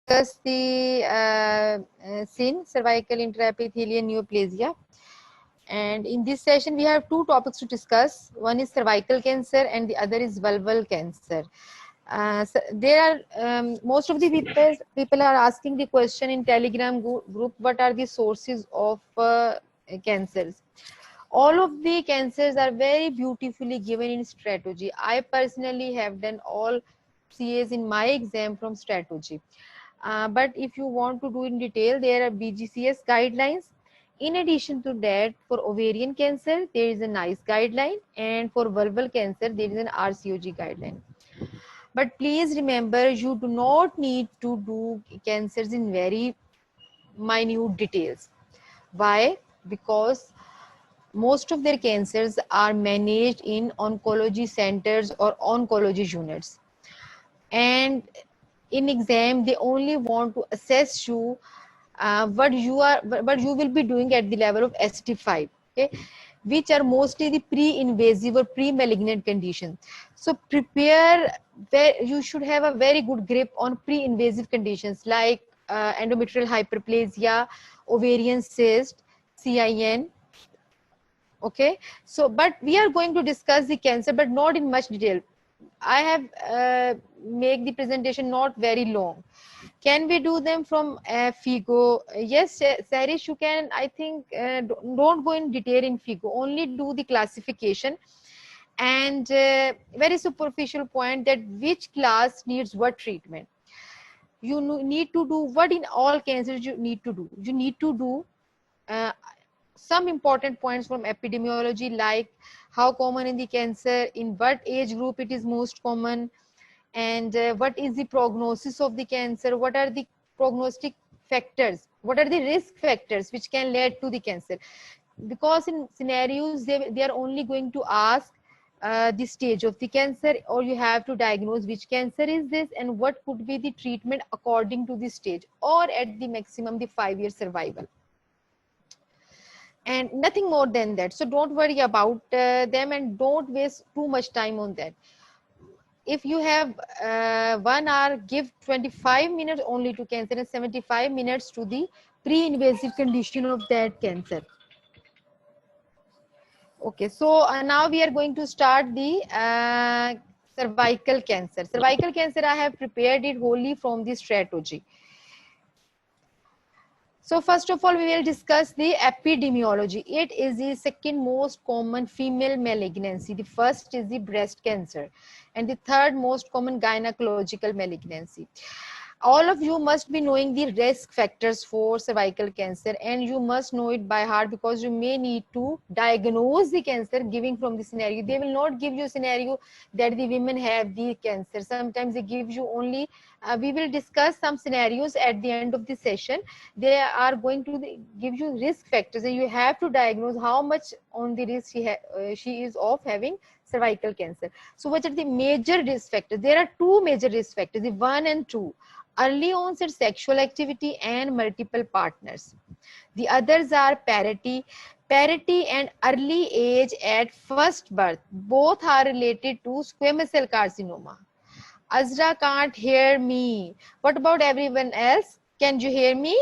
discuss the SIN, cervical intraepithelial neoplasia. And in this session, we have two topics to discuss. One is cervical cancer and the other is vulval cancer. So there are most of the people are asking the question in Telegram group, what are the sources of cancers? All of the cancers are very beautifully given in strategy. I personally have done all CAs in my exam from strategy. But if you want to do in detail, there are BGCS guidelines. In addition to that, for ovarian cancer, there is a NICE guideline, and for vulval cancer, there is an RCOG guideline. But please remember, you do not need to do cancers in very minute details. Why? Because most of their cancers are managed in oncology centers or oncology units. And in exam, they only want to assess you what you will be doing at the level of ST5, okay, which are mostly the pre-invasive or pre-malignant conditions. So prepare, you should have a very good grip on pre-invasive conditions like endometrial hyperplasia, ovarian cyst, CIN. Okay, so but we are going to discuss the cancer, but not in much detail. I have make the presentation not very long. Can we do them from FIGO? Yes, Sarish, you can. I think don't go in detail in FIGO. Only do the classification and very superficial point that which class needs what treatment. You need to do what in all cancers you need to do. You need to do some important points from epidemiology, like how common in the cancer, in what age group it is most common, and what is the prognosis of the cancer, what are the prognostic factors, what are the risk factors which can lead to the cancer. Because in scenarios, they are only going to ask the stage of the cancer, or you have to diagnose which cancer is this and what could be the treatment according to the stage, or at the maximum the 5-year survival, and nothing more than that. So don't worry about them and don't waste too much time on that. If you have 1 hour, give 25 minutes only to cancer and 75 minutes to the pre-invasive condition of that cancer. Okay, so now we are going to start the cervical cancer. Cervical cancer, I have prepared it wholly from the strategy. So first of all, we will discuss the epidemiology. It is the second most common female malignancy. The first is the breast cancer, and the third most common gynecological malignancy. All of you must be knowing the risk factors for cervical cancer, and you must know it by heart, because you may need to diagnose the cancer giving from the scenario. They will not give you a scenario that the women have the cancer. Sometimes they give you only, we will discuss some scenarios at the end of the session. They are going to give you risk factors, and you have to diagnose how much on the risk she is of having cervical cancer. So what are the major risk factors? There are two major risk factors, the 1 and 2. Early onset sexual activity and multiple partners. The others are parity and early age at first birth. Both are related to squamous cell carcinoma. Azra can't hear me. What about everyone else? Can you hear me?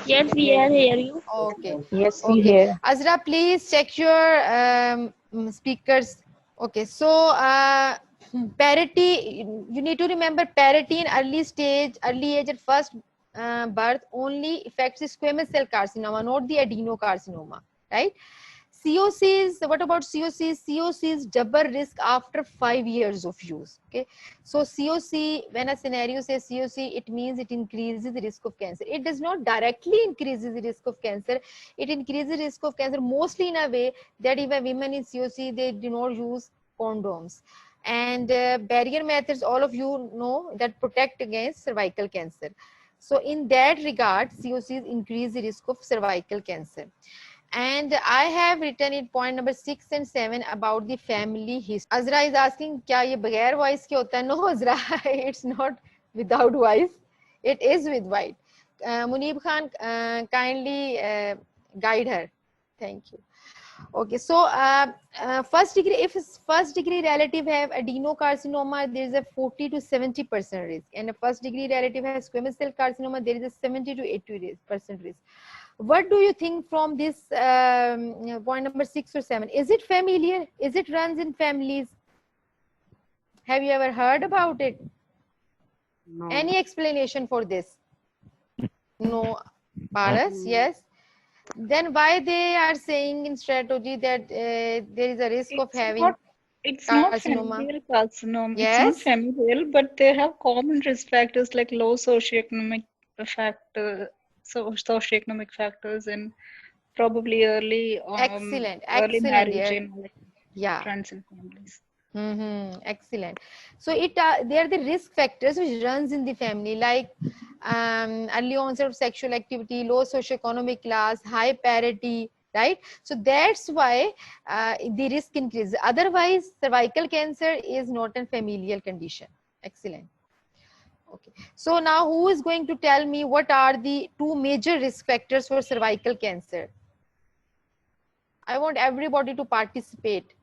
Yes, we are hear you. Okay. Yes, we Okay. hear. Azra, please check your speakers. Okay. So parity, you need to remember parity in early age at first birth only affects the squamous cell carcinoma, not the adenocarcinoma, right? COCs, what about COCs? COCs double risk after 5 years of use. Okay, so COC, when a scenario says COC, it means it increases the risk of cancer. It does not directly increases the risk of cancer. It increases the risk of cancer mostly in a way that if a woman is COC, they do not use condoms. And barrier methods, all of you know, that protect against cervical cancer. So in that regard, COCs increase the risk of cervical cancer. And I have written in point number 6 and 7 about the family history. Azra is asking, क्या ये बगैर voice के होता है? No, Azra, it's not without voice. It is with voice. Munib Khan, kindly guide her. Thank you. Okay, so first degree, if first degree relative have adenocarcinoma, there is a 40 to 70% risk, and a first degree relative has squamous cell carcinoma, there is a 70 to 80% risk. What do you think from this point number 6 or 7? Is it familiar? Is it runs in families? Have you ever heard about it? No. Any explanation for this? No. Paras, yes. Then why they are saying in strategy that there is a risk of having It's not carcinoma? familial carcinoma. Yes. It's not familial, but they have common risk factors like low socioeconomic socioeconomic factors, and probably early Excellent, early excellent, marriage dear. in like Yeah. trans in families. Excellent. So they are the risk factors which runs in the family, like early onset of sexual activity, low socioeconomic class, high parity, right? So that's why the risk increases. Otherwise, cervical cancer is not a familial condition. Excellent. Okay. So now who is going to tell me what are the 2 major risk factors for cervical cancer? I want everybody to participate.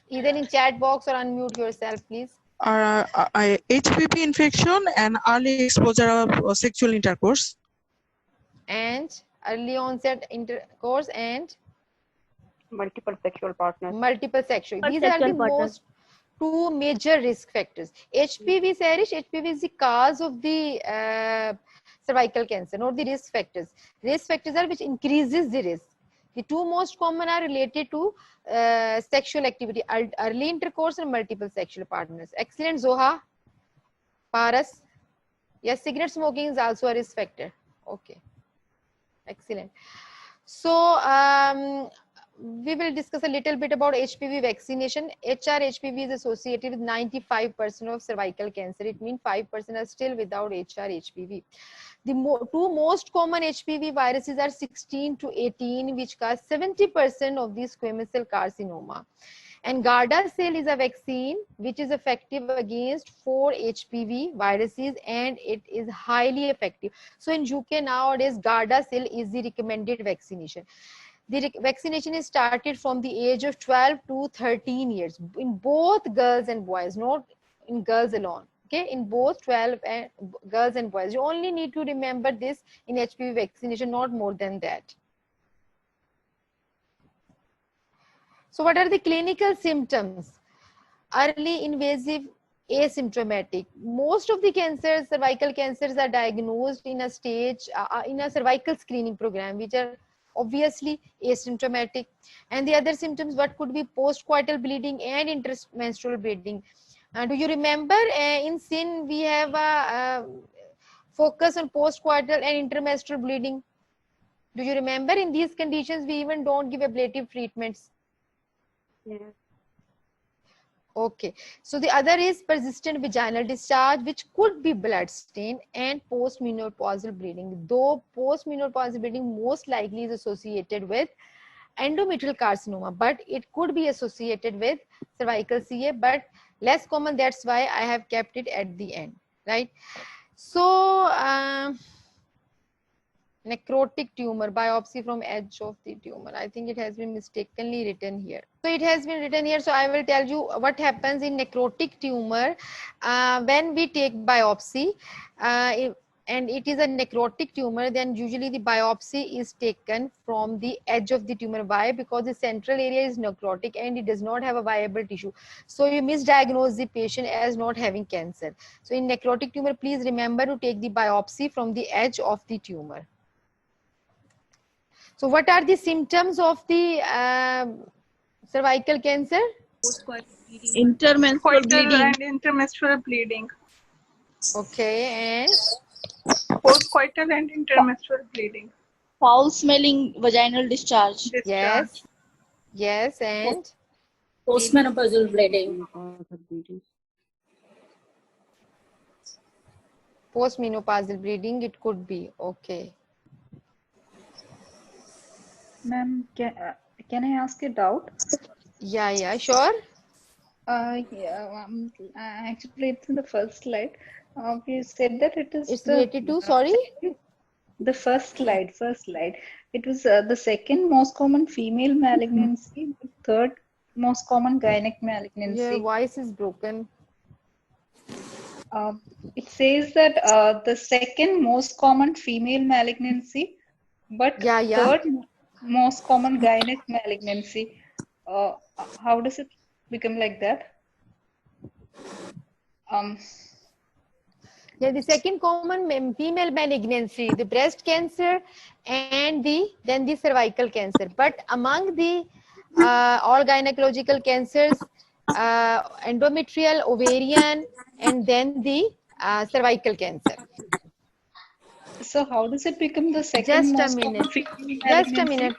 Either in chat box or unmute yourself, please. HPV infection and early exposure of sexual intercourse. And early onset intercourse and multiple sexual partners. Multiple sexual. These are the most 2 major risk factors. HPV, Sarish, HPV is the cause of the cervical cancer, not the risk factors. Risk factors are which increases the risk. The 2 most common are related to sexual activity, early intercourse and multiple sexual partners. Excellent, Zoha. Paras. Yes, cigarette smoking is also a risk factor. Okay. Excellent. So we will discuss a little bit about HPV vaccination. HR-HPV is associated with 95% of cervical cancer. It means 5% are still without HR-HPV. The 2 most common HPV viruses are 16 to 18, which cause 70% of the squamous cell carcinoma. And Gardasil is a vaccine which is effective against 4 HPV viruses, and it is highly effective. So in UK nowadays, Gardasil is the recommended vaccination. The vaccination is started from the age of 12 to 13 years in both girls and boys, not in girls alone. Okay, in both 12 and girls and boys. You only need to remember this in HPV vaccination, not more than that. So what are the clinical symptoms? Early invasive, asymptomatic. Most of the cancers, cervical cancers, are diagnosed in a stage, in a cervical screening program, which are obviously asymptomatic. And the other symptoms, what could be postcoital bleeding and intermenstrual bleeding. Do you remember in SIN we have a focus on postcoital and intermenstrual bleeding? Do you remember in these conditions we even don't give ablative treatments? Yes. Okay, so the other is persistent vaginal discharge, which could be blood stain, and postmenopausal bleeding. Though postmenopausal bleeding most likely is associated with endometrial carcinoma, but it could be associated with cervical CA, but less common. That's why I have kept it at the end, right? So necrotic tumor, biopsy from edge of the tumor. I think it has been mistakenly written here. So it has been written here. So I will tell you what happens in necrotic tumor when we take biopsy. And it is a necrotic tumor, then usually the biopsy is taken from the edge of the tumor. Why? Because the central area is necrotic and it does not have a viable tissue. So you misdiagnose the patient as not having cancer. So in necrotic tumor, please remember to take the biopsy from the edge of the tumor. So what are the symptoms of the cervical cancer? Intermenstrual bleeding. And intermenstrual bleeding. Okay, and Postcoital and intermenstrual bleeding. Foul smelling vaginal discharge. Yes. Yes, and postmenopausal bleeding. Postmenopausal bleeding, it could be. Okay. Ma'am, can I ask a doubt? Yeah, sure. Actually, it's in the first slide. We said that it is It's related to, sorry? The first slide. It was the second most common female malignancy, but third most common gynec Your malignancy. voice is broken. It says that the second most common female malignancy, but Yeah, yeah. third most common gynec malignancy. Uh, how does it become like that? Yeah, the second common female malignancy, the breast cancer and then the cervical cancer. But among the all gynecological cancers, endometrial, ovarian, and then the cervical cancer. So how does it become the second Just a most minute. common female Just a malignancy? minute.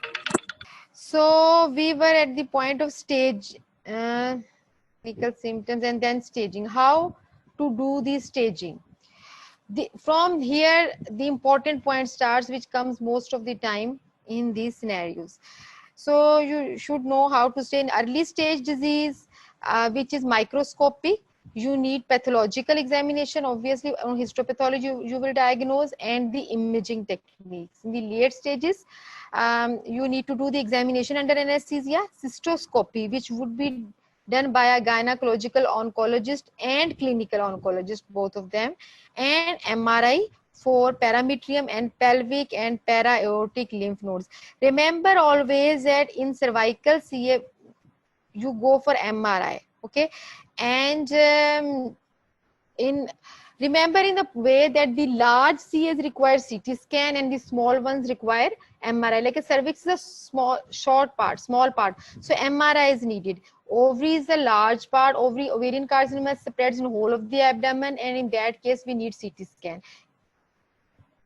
So we were at the point of stage, clinical symptoms, and then staging. How to do the staging? From here, the important point starts, which comes most of the time in these scenarios. So you should know how to stay in early stage disease, which is microscopic. You need pathological examination. Obviously, on histopathology, you will diagnose, and the imaging techniques. In the late stages, you need to do the examination under anesthesia, cystoscopy, which would be done by a gynecological oncologist and clinical oncologist, both of them, and MRI for parametrium and pelvic and para-aortic lymph nodes. Remember always that in cervical CA, you go for MRI, okay? And remember in the way that the large CAs require CT scan and the small ones require MRI. Like a cervix is a small part. So MRI is needed. Ovary is a large part. Ovarian carcinoma spreads in the whole of the abdomen, and in that case we need CT scan.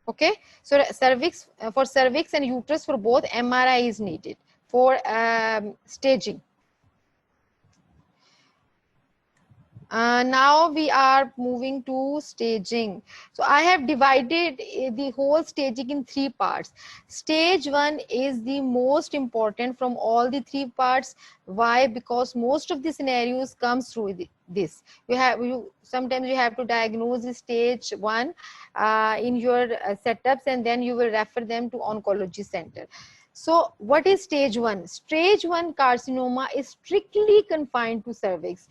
Okay, so cervix for cervix and uterus, for both MRI is needed for staging. Now we are moving to staging. So I have divided the whole staging in 3 parts. Stage 1 is the most important from all the 3 parts. Why? Because most of the scenarios comes through this. Sometimes you have to diagnose the stage 1 in your setups, and then you will refer them to oncology center. So what is stage 1? Stage 1 carcinoma is strictly confined to cervix.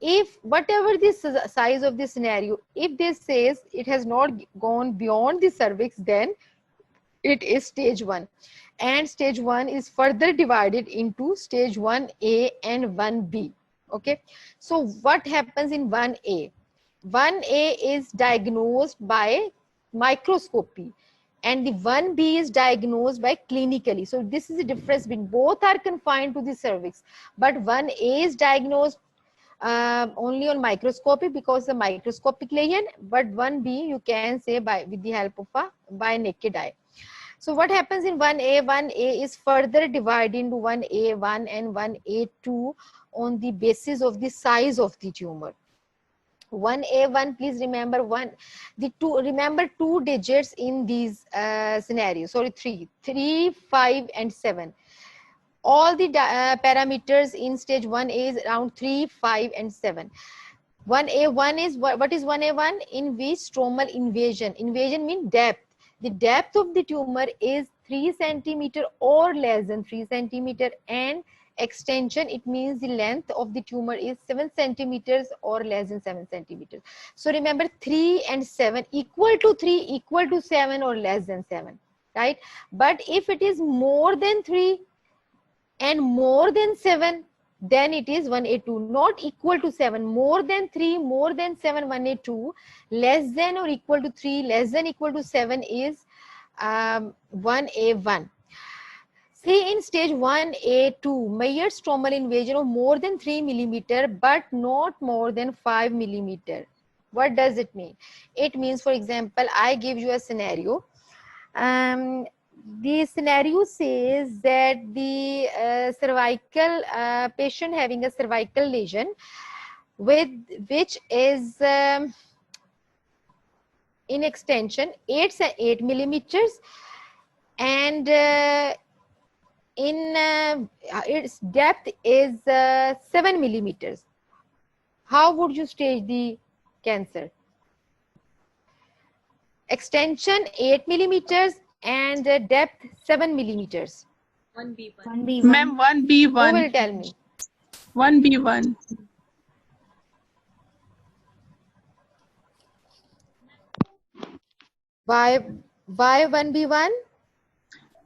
If whatever the size of the scenario, if this says it has not gone beyond the cervix, then it is stage 1. And stage 1 is further divided into stage 1A and 1B. Okay, so what happens in 1A? 1A is diagnosed by microscopy, and the 1B is diagnosed by clinically. So this is the difference between, both are confined to the cervix, but 1A is diagnosed only on microscopy because the microscopic lesion, but 1B you can say with the help of by naked eye. So what happens in 1A? 1A is further divided into 1A1 and 1A2 on the basis of the size of the tumor. 1A1, please remember remember 2 digits in these scenarios. Sorry, 3, 5 and 7. All the parameters in stage 1A is around 3, 5 and 7. 1A1 is, what is 1A1? In which stromal invasion. Invasion means depth. The depth of the tumor is 3 centimeter or less than 3 centimeter, and extension, it means the length of the tumor is 7 centimeters or less than 7 centimeters. So remember, 3 and 7, equal to 3, equal to 7 or less than 7, right? But if it is more than 3 and more than 7, then it is 1A2, not equal to 7. More than 3, more than 7, 1A2. Less than or equal to 3, less than equal to 7 is 1A1. See, in stage 1A2, measured stromal invasion of more than 3 millimeter, but not more than 5 millimeter. What does it mean? It means, for example, I give you a scenario. The scenario says that the cervical patient having a cervical lesion which is in extension 8 millimeters, and in its depth is 7 millimeters. How would you stage the cancer? Extension 8 millimeters, and depth 7 millimeters. 1B1. Ma'am, Who 1B1. will tell me? 1B1. Why 1B1?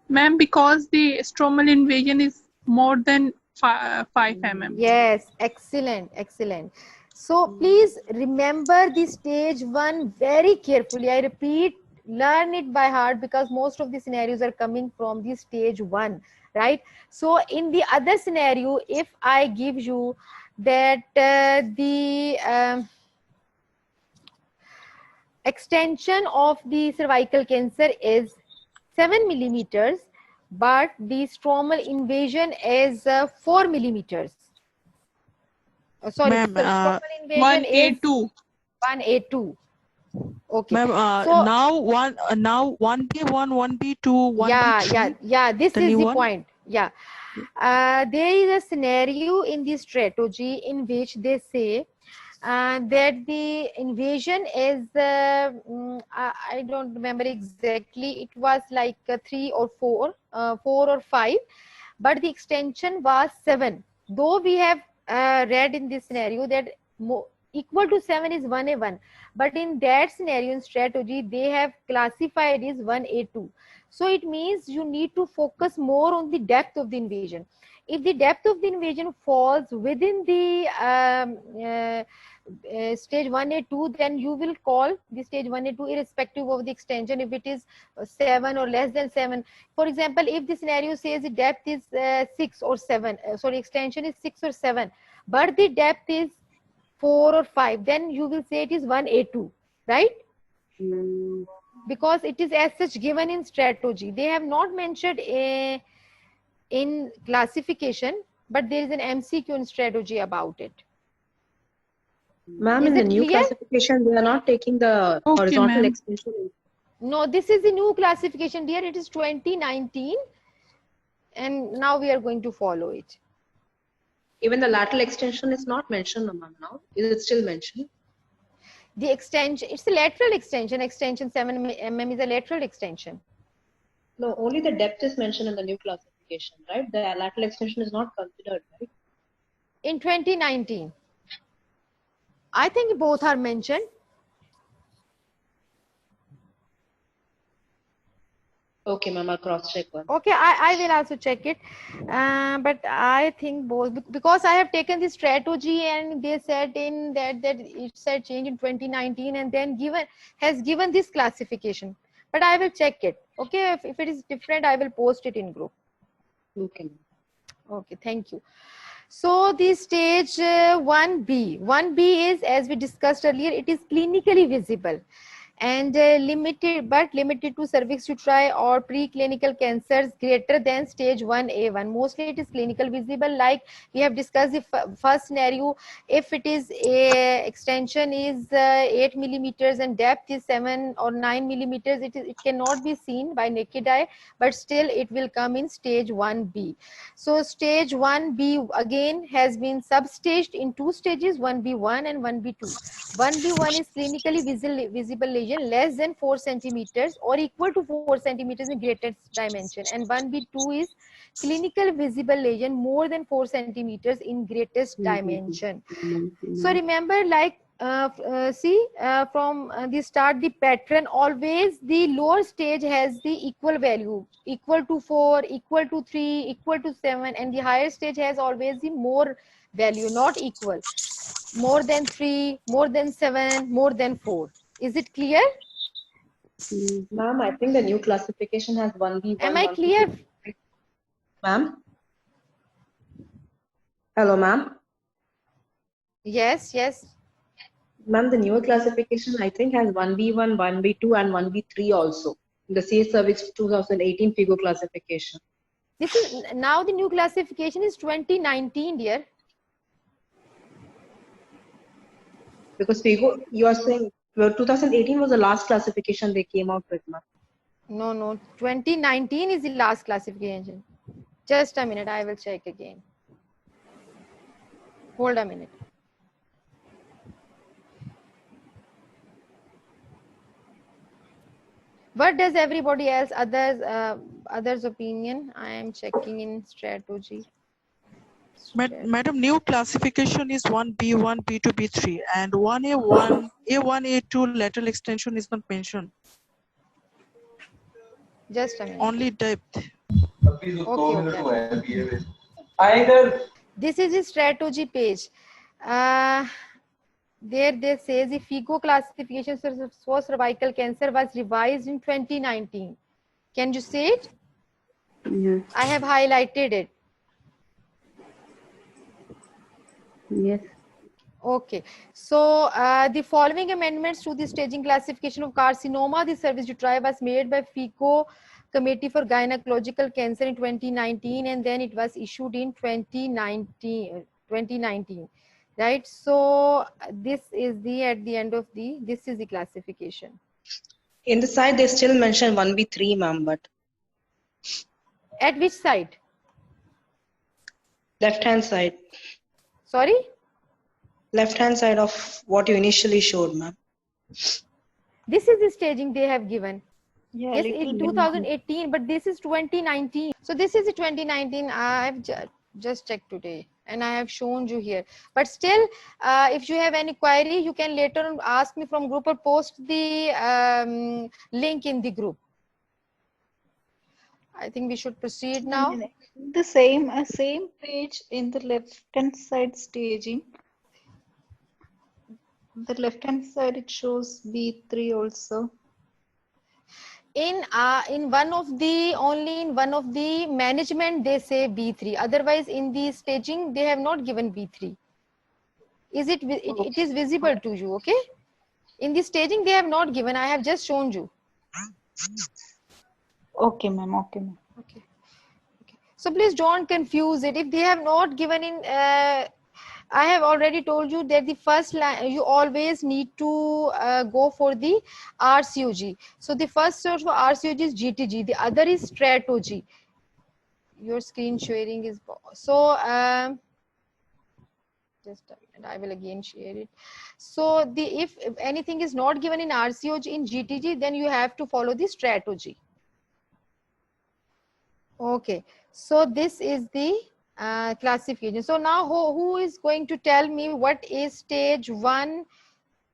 Ma'am, because the stromal invasion is more than 5 mm. Yes, excellent, excellent. So please remember the stage 1 very carefully. I repeat, learn it by heart because most of the scenarios are coming from the stage 1, right? So in the other scenario, if I give you that the extension of the cervical cancer is 7 millimeters, but the stromal invasion is 4 millimeters. Sorry, Ma'am, stromal invasion is 1A2. 1A2. Okay. ma'am, So now 1B1, 1B2, yeah, 1B3. yeah. This The is new the one. point. Yeah. There is a scenario in the strategy in which they say that the invasion is I don't remember exactly. It was like 3 or 4, 4 or 5, but the extension was 7. Though we have read in this scenario that equal to 7 is 1A1, but in that scenario in strategy they have classified as 1A2. So it means you need to focus more on the depth of the invasion. If the depth of the invasion falls within the stage 1A2, then you will call the stage 1A2 irrespective of the extension, if it is 7 or less than 7. For example, if the scenario says the depth is 6 or 7, sorry, extension is 6 or 7, but the depth is 4 or 5, then you will say it is 1A2, right? Because it is as such given in strategy. They have not mentioned in classification, but there is an MCQ in strategy about it. Ma'am, Is in the it new clear? classification, they are not taking the Okay, horizontal ma'am. extension. No, this is the new classification, dear. It is 2019, and now we are going to follow it. Even the lateral extension is not mentioned, ma'am, now. Is it still mentioned? The extension, it's a lateral extension. Extension 7 mm is a lateral extension. No, only the depth is mentioned in the new classification, right? The lateral extension is not considered, right? In 2019, I think both are mentioned. Okay, ma'am, I'll cross-check one. Okay, I will also check it. But I think both, because I have taken this strategy and they said in that it said change in 2019 and then has given this classification. But I will check it. Okay, if it is different, I will post it in group. Okay. Okay, thank you. So the stage 1B. 1B is, as we discussed earlier, it is clinically visible and limited to cervix uteri or preclinical cancers greater than stage 1A1. Mostly it is clinical visible, like we have discussed the first scenario. If it is a extension is 8 millimeters and depth is 7 or 9 millimeters, it cannot be seen by naked eye, but still it will come in stage 1B. So stage 1B again has been substaged in 2 stages, 1B1 and 1B2. 1B1 is clinically visible lesion less than 4 centimeters or equal to 4 centimeters in greatest dimension, and 1B2 is clinical visible lesion more than 4 centimeters in greatest dimension. So remember, like from the start, the pattern always the lower stage has the equal value, equal to 4, equal to 3, equal to 7, and the higher stage has always the more value, not equal. More than 3, more than 7, more than 4. Is it clear? Ma'am, I think the new classification has 1B1. Am I clear? Ma'am? Hello, ma'am? Yes, yes. Ma'am, the newer classification, I think, has 1B1, 1B2, and 1B3 also. The CS Cervix 2018 FIGO classification. This is now the new classification is 2019, dear. Because FIGO, you are saying, well, 2018 was the last classification they came out with, ma'am. No, 2019 is the last classification. Just a minute, I will check again. Hold a minute. What does everybody else, others opinion? I am checking in strategy. Madam, new classification is 1B1, B2, B3, and 1A1, A1, A2 lateral extension is not mentioned. Just a minute. Only depth. Okay. This is the strategy page. There they says the FIGO classification for cervical cancer was revised in 2019. Can you see it? Yes. I have highlighted it. Yes. Okay. So the following amendments to the staging classification of carcinoma, the cervix was made by FIGO Committee for Gynecological Cancer in 2019, and then it was issued in 2019. Right. So this is the at the end of the this is the classification. In the side, they still mention 1B3, ma'am, but At which side? left-hand side. Sorry. Left-hand side of what you initially showed, ma'am. This is the staging they have given. Yeah, Yes, little in bit. 2018, but this is 2019. So this is the 2019. I've just checked today, and I have shown you here. But still, if you have any query, you can later on ask me from group or post the link in the group. I think we should proceed now. The same page in the left-hand side staging. The left-hand side it shows B3 also. In one of the management they say B3. Otherwise, in the staging they have not given B3. Is it is visible to you? Okay. In the staging they have not given. I have just shown you. Okay, ma'am. Okay, ma'am. Okay. So please don't confuse it. If they have not given in, I have already told you that the first line you always need to go for the RCOG. So the first source for RCOG is GTG. The other is strategy. Your screen sharing is so. Just a minute, I will again share it. So if anything is not given in RCOG in GTG, then you have to follow the strategy. Okay, so this is the classification. So now who is going to tell me what is stage 1B1,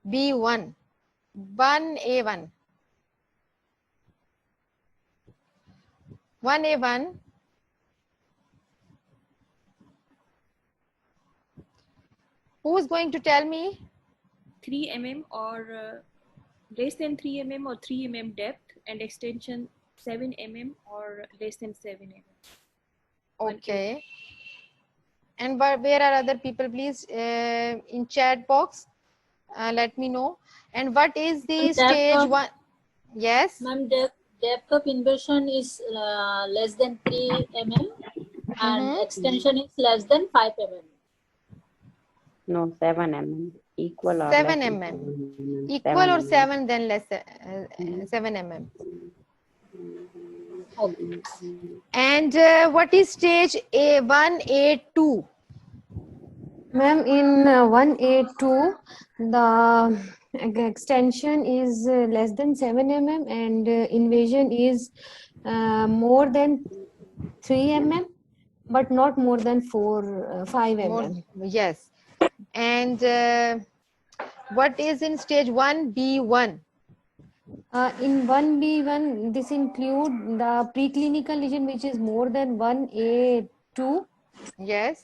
1A1? 1A1. Who is going to tell me? 3 mm or less than 3 mm or 3 mm depth, and extension 7 mm or less than 7 mm. Okay. And where are other people? Please in chat box let me know. And what is the stage 1? Yes. Ma'am, depth of inversion is less than 3 mm and extension is less than 5 mm. No, 7 mm. Equal or 7 less mm. than Equal 7 or mm. 7 then less 7 mm. Okay. And what is stage A1, A2? Ma'am, in 1A2, the extension is less than 7 mm and invasion is more than 3 mm, but not more than 5 mm. Yes. And what is in stage 1B1? In 1B1, this include the preclinical lesion which is more than 1A2. Yes.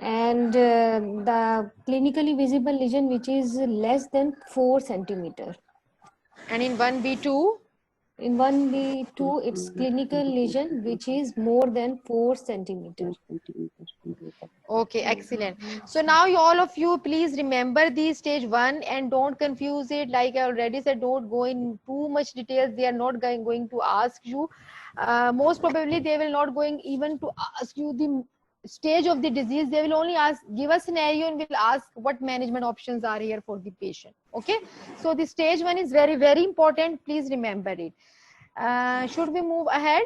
And the clinically visible lesion which is less than 4 centimeter. And in 1B2? In 1B2, it's clinical lesion which is more than 4 centimeter. Okay, excellent. So now all of you please remember the stage 1 and don't confuse it. Like I already said, don't go in too much details. They are not going to ask you. Most probably they will not going even to ask you the stage of the disease. They will only give a scenario and will ask what management options are here for the patient. Okay, so the stage 1 is very, very important. Please remember it. Should we move ahead?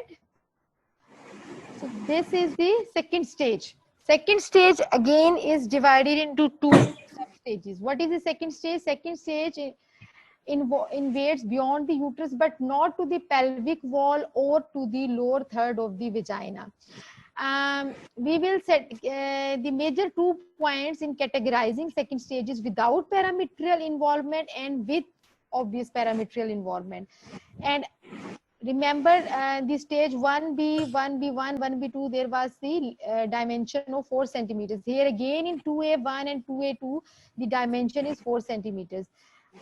So this is the second stage. Second stage again is divided into 2 sub stages. What is the second stage? Second stage invades beyond the uterus, but not to the pelvic wall or to the lower third of the vagina. We will set the major 2 points in categorizing second stages without parametrial involvement and with obvious parametrial involvement. And remember the stage 1B, 1B1, 1B2, there was the dimension of 4 centimeters. Here again in 2A1 and 2A2, the dimension is 4 centimeters.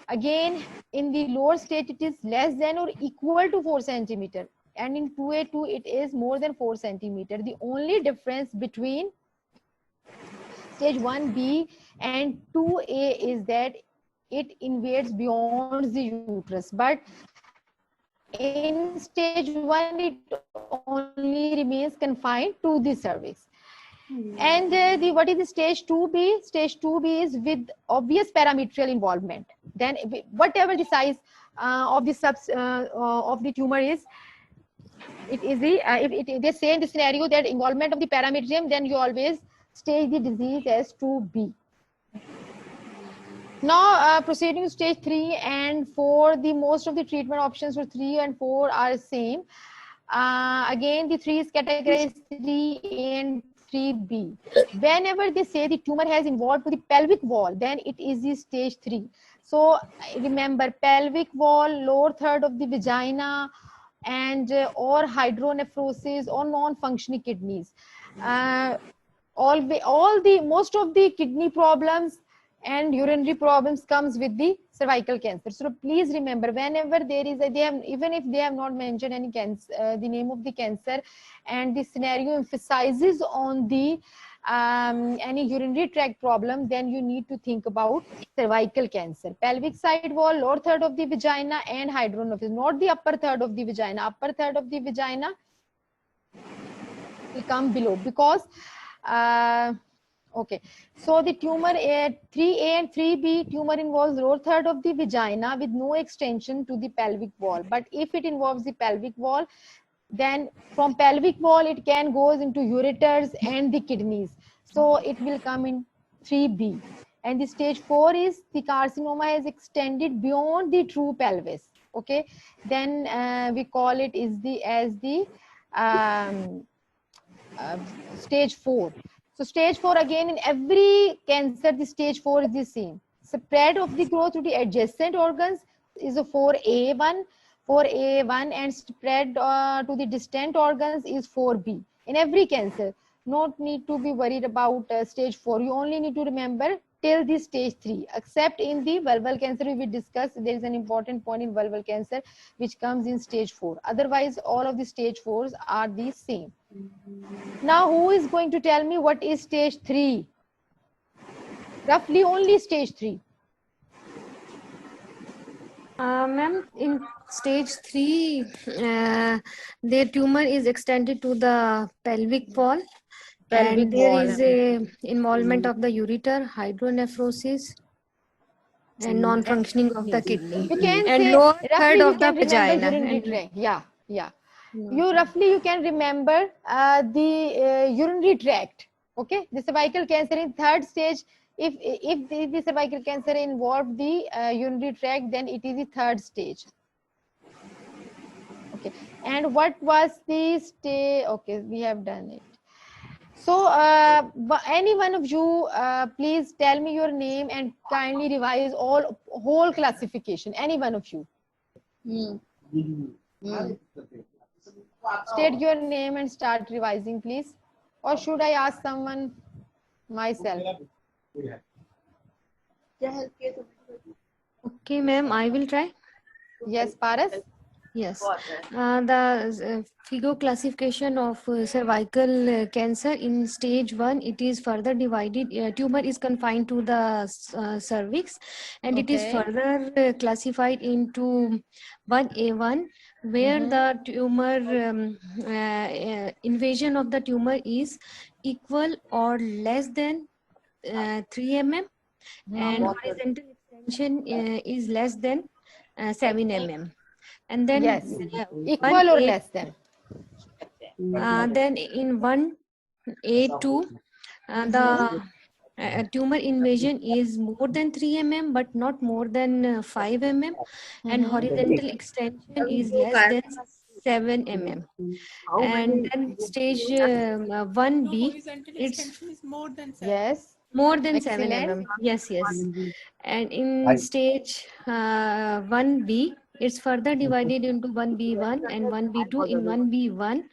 Again, in the lower stage, it is less than or equal to 4 centimeter. And in 2A2, it is more than 4 centimeter. The only difference between stage 1B and 2A is that it invades beyond the uterus. But in stage 1, it only remains confined to the cervix. And what is the stage 2B? Stage 2B is with obvious parametrial involvement. Then whatever the size of the tumor is, it is the if they say in the scenario that involvement of the parametrium, then you always stage the disease as 2B. Now proceeding to stage 3 and 4, the most of the treatment options for 3 and 4 are same. Again, the 3 is categorized 3A and 3B. Whenever they say the tumor has involved to the pelvic wall, then it is the stage 3. So remember, pelvic wall, lower third of the vagina, and or hydronephrosis or non-functioning kidneys. Most of the kidney problems and urinary problems comes with the cervical cancer. So please remember, whenever there is even if they have not mentioned any cancer, the name of the cancer, and the scenario emphasizes on the any urinary tract problem, then you need to think about cervical cancer. Pelvic side wall, lower third of the vagina, and hydronephrosis, not the upper third of the vagina. Upper third of the vagina will come below because okay, so the tumor 3A and 3B tumor involves lower third of the vagina with no extension to the pelvic wall. But if it involves the pelvic wall, then from pelvic wall it can goes into ureters and the kidneys. So it will come in 3B. And the stage 4 is the carcinoma has extended beyond the true pelvis. Okay, then we call it as the stage 4. So stage 4, again, in every cancer, the stage 4 is the same. Spread of the growth to the adjacent organs is a 4A1, and spread to the distant organs is 4B. In every cancer, not need to be worried about stage 4. You only need to remember till the stage 3. Except in the vulval cancer, we will discuss. There is an important point in vulval cancer which comes in stage 4. Otherwise, all of the stage 4s are the same. Now, who is going to tell me what is stage 3? Roughly only stage 3. Ma'am, in stage 3, their tumor is extended to the pelvic wall. And there is a involvement of the ureter, hydronephrosis, and non-functioning of the kidney. You can and say lower roughly third you of the can remember vagina. urinary tract. Yeah. You can remember the urinary tract. Okay, the cervical cancer in third stage. If the cervical cancer involved the urinary tract, then it is the third stage. Okay, and what was the stage? Okay, we have done it. So any one of you, please tell me your name and kindly revise whole classification. Any one of you. State your name and start revising, please. Or should I ask someone myself? Okay, ma'am, I will try. Yes, Paras? Yes. The FIGO classification of cervical cancer in stage 1, it is further divided. Tumor is confined to the cervix, and it is further classified into 1A1, where the tumor invasion of the tumor is equal or less than 3 mm, and horizontal extension is less than 7 mm. And then yes, equal or less than. Then in 1A2, the tumor invasion is more than 3 mm but not more than 5 mm, and horizontal extension is less than 7 mm. And then stage 1B, Horizontal it's extension is more than 7. Yes. more than 7 Excellent. mm. Yes, yes. And in stage 1B, it's further divided into 1B1 and 1B2. In 1B1,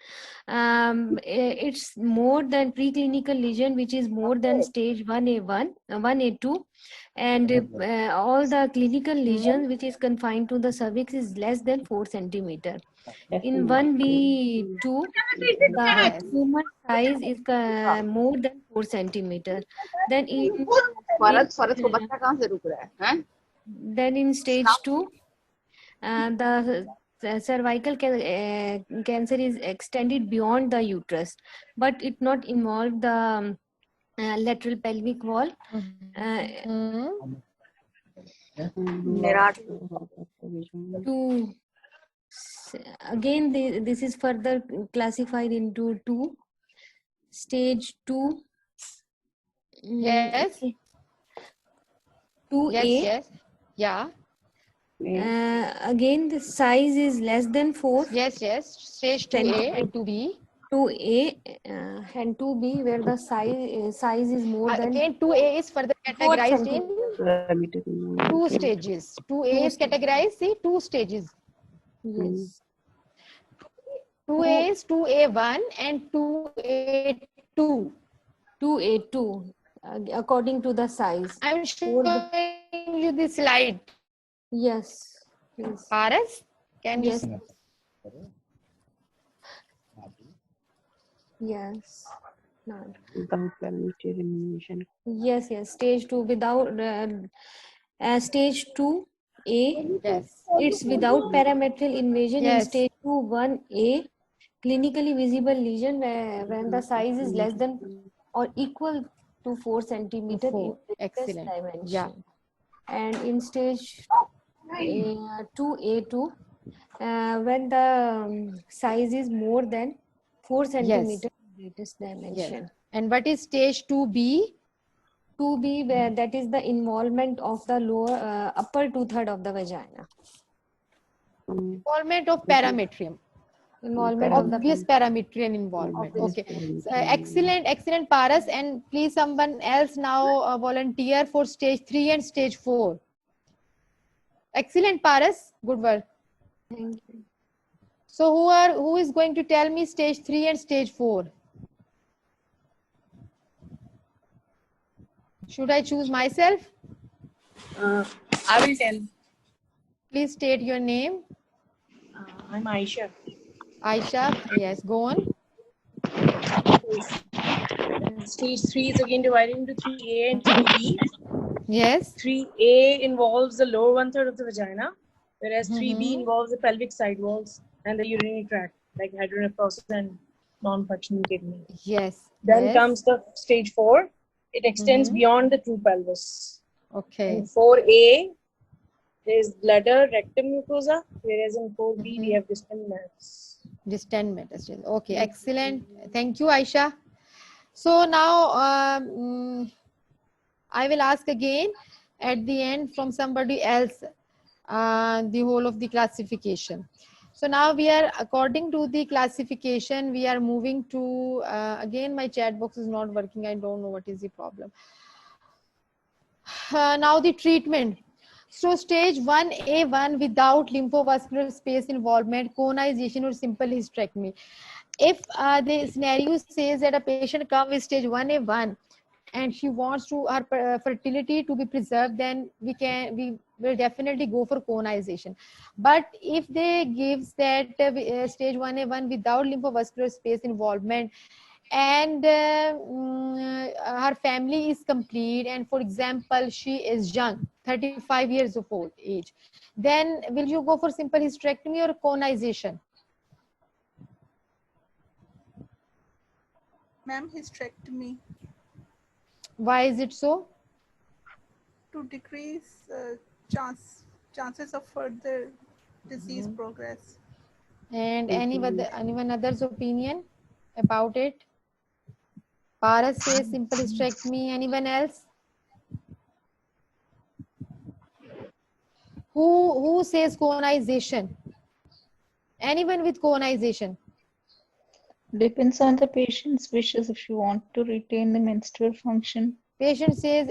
it's more than preclinical lesion, which is more than stage 1A1, 1A2, and all the clinical lesions, which is confined to the cervix, is less than 4 centimeter. In 1B2, the tumor size is more than 4 centimeter. Then in then in stage 2, the cervical cancer is extended beyond the uterus, but it not involve the lateral pelvic wall. To again, this is further classified into two. Stage 2. Yes. 2A. Yes. Yeah. Again, the size is less than 4. Yes. Stage 2A and 2B. 2A and 2B, where the size is more than Again, 2A is further 4 categorized in centimeter. 2 stages. 2A is categorized, see, 2 stages. Yes. 2A is 2A1 and 2A2. 2A2, according to the size. I'm showing you the slide. Yes, please. Paras, can you Yes. see? Yes. No. Without parameter elimination. Yes, stage 2 without stage 2A. Yes. It's without parametrial invasion. In Yes. stage 2, 1A, clinically visible lesion when the size is less than or equal to 4 centimeter in Excellent. dimension. Yeah. And in stage 2A2, when the size is more than 4 centimeter greatest dimension. Yes. And what is stage 2B? 2B, where that is the involvement of the lower upper 2/3 of the vagina. Involvement of parametrium. Involvement of the Obvious parametrian involvement. Okay. So, excellent, Paras. And please, someone else now volunteer for stage 3 and stage 4. Excellent, Paras. Good work. Thank you. So, who is going to tell me stage 3 and stage 4? Should I choose myself? I will tell. Please state your name. I'm Aisha. Aisha, yes, go on. Stage 3 is again divided into 3A and 3B. Yes. 3A involves the lower 1/3 of the vagina, whereas 3B involves the pelvic side walls and the urinary tract, like hydronephrosis and non-functioning kidney. Yes. Then comes the stage 4. It extends beyond the true pelvis. Okay. In 4A, there is bladder, rectum mucosa, whereas in 4B, we have distant mass. Distant metastasis. Okay, excellent. Thank you, Aisha. So now I will ask again at the end from somebody else the whole of the classification. So now we are, according to the classification, we are moving to, again, my chat box is not working. I don't know what is the problem. Now the treatment. So stage 1A1 without lymphovascular space involvement, conization or simple hysterectomy. If the scenario says that a patient comes with stage 1A1 and she wants to her fertility to be preserved, then we will definitely go for conization. But if they gives that stage 1A1 without lymphovascular space involvement and her family is complete, and for example she is young, 35 years of old age, then will you go for simple hysterectomy or conization? Ma'am, hysterectomy. Why is it so? To decrease chances of further disease progress. And anyone other's opinion about it? Paras says simple hysterectomy. Anyone else? Who says conization? Anyone with conization? Depends on the patient's wishes if you want to retain the menstrual function. Patient says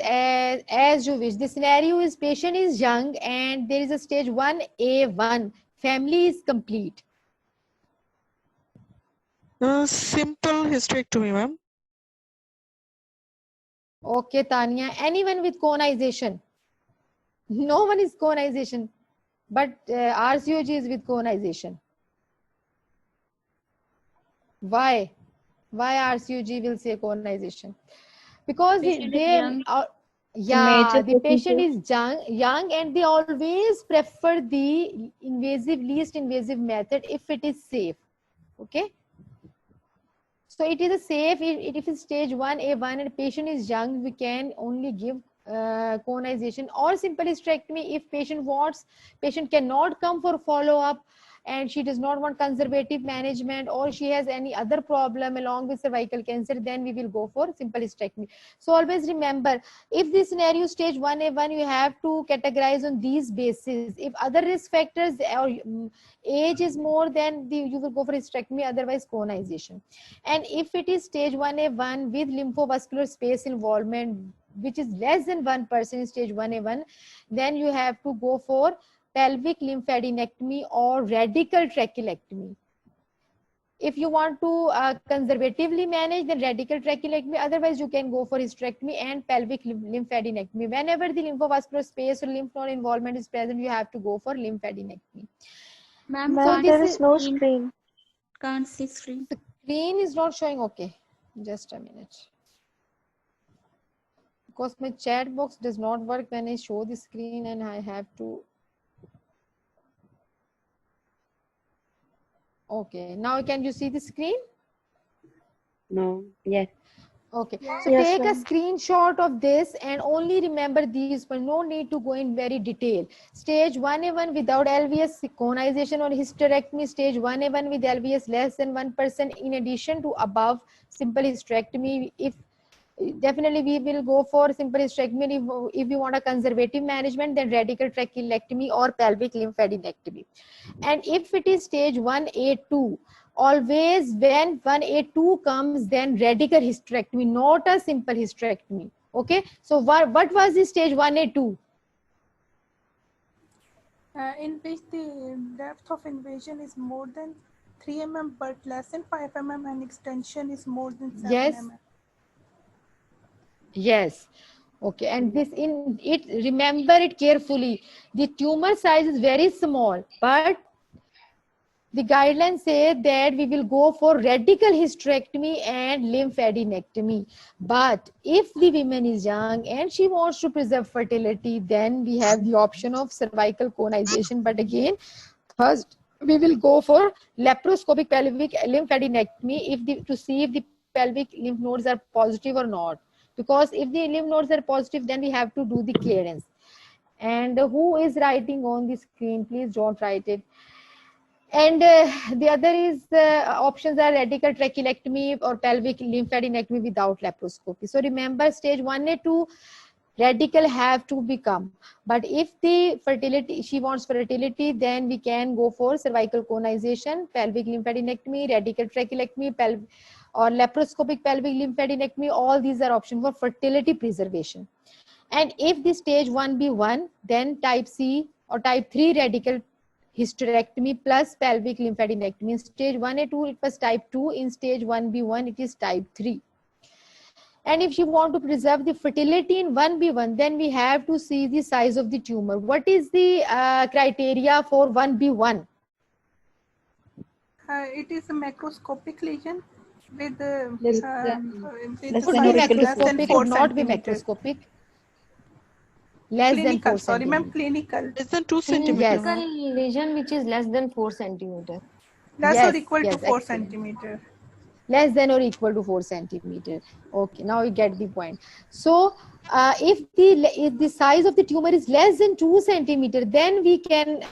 as you wish. The scenario is patient is young and there is a stage 1A1. Family is complete. Simple hysterectomy, ma'am. Okay, Tanya. Anyone with conization? No one is conization, but RCOG is with conization. Why? Why RCOG will say conization? Because Patient is they young. yeah, the patient procedure. is young and they always prefer the least invasive method if it is safe. Okay. So it is a safe, if it's stage 1A1 and patient is young, we can only give conization or simple hysterectomy if patient cannot come for follow-up and she does not want conservative management or she has any other problem along with cervical cancer, then we will go for simple hysterectomy. So always remember, if the scenario stage 1A1, you have to categorize on these bases. If other risk factors or age is more, then you will go for hysterectomy, otherwise conization. And if it is stage 1A1 with lymphovascular space involvement, which is less than 1% in stage 1A1, then you have to go for pelvic lymphadenectomy or radical trachelectomy. If you want to conservatively manage, then radical trachelectomy. Otherwise, you can go for hysterectomy and pelvic lymphadenectomy. Whenever the lymphovascular space or lymph node involvement is present, you have to go for lymphadenectomy. Ma'am, So there is no screen. Can't see screen. Screen is not showing. Okay, just a minute. Because my chat box does not work when I show the screen and I have to. Okay, now can you see the screen? No. Yes. Okay, so take a screenshot of this and only remember these, but no need to go in very detail. Stage 1A1 without LVS conization or hysterectomy, stage 1A1 with LVS less than 1%, in addition to above simple hysterectomy. If definitely we will go for simple hysterectomy. If you want a conservative management, then radical trachelectomy or pelvic lymphadenectomy. And if it is stage 1A2, always when 1A2 comes, then radical hysterectomy, not a simple hysterectomy. Okay, so what was the stage 1A2? In which the depth of invasion is more than 3 mm but less than 5 mm and extension is more than 7 mm. Yes. Okay, and this in it, remember it carefully. The tumor size is very small, but the guidelines say that we will go for radical hysterectomy and lymphadenectomy. But if the woman is young and she wants to preserve fertility, then we have the option of cervical conization. But again, first we will go for laparoscopic pelvic lymphadenectomy to see if the pelvic lymph nodes are positive or not. Because if the lymph nodes are positive, then we have to do the clearance. And who is writing on the screen? Please don't write it. And the other is options are radical trachelectomy or pelvic lymphadenectomy without laparoscopy. So remember, stage 1A2 radical have to become. But if the fertility, she wants fertility, then we can go for cervical conization, pelvic lymphadenectomy, radical trachelectomy, or laparoscopic pelvic lymphadenectomy. All these are options for fertility preservation. And if the stage 1B1, then type C or type 3 radical hysterectomy plus pelvic lymphadenectomy. In stage 1A2, it was type 2. In stage 1B1, it is type 3. And if you want to preserve the fertility in 1B1, then we have to see the size of the tumor. What is the criteria for 1B1? It is a macroscopic lesion with Less Could be macroscopic, could not be macroscopic. Less than 4 Sorry, ma'am, centimeters. clinical. Less than 2 centimeters. Clinical lesion which is less than 4 centimeter. Less or equal to 4 centimeter. Less than or equal to 4 centimeter. Okay, now you get the point. So if the size of the tumor is less than 2 centimeter, then we can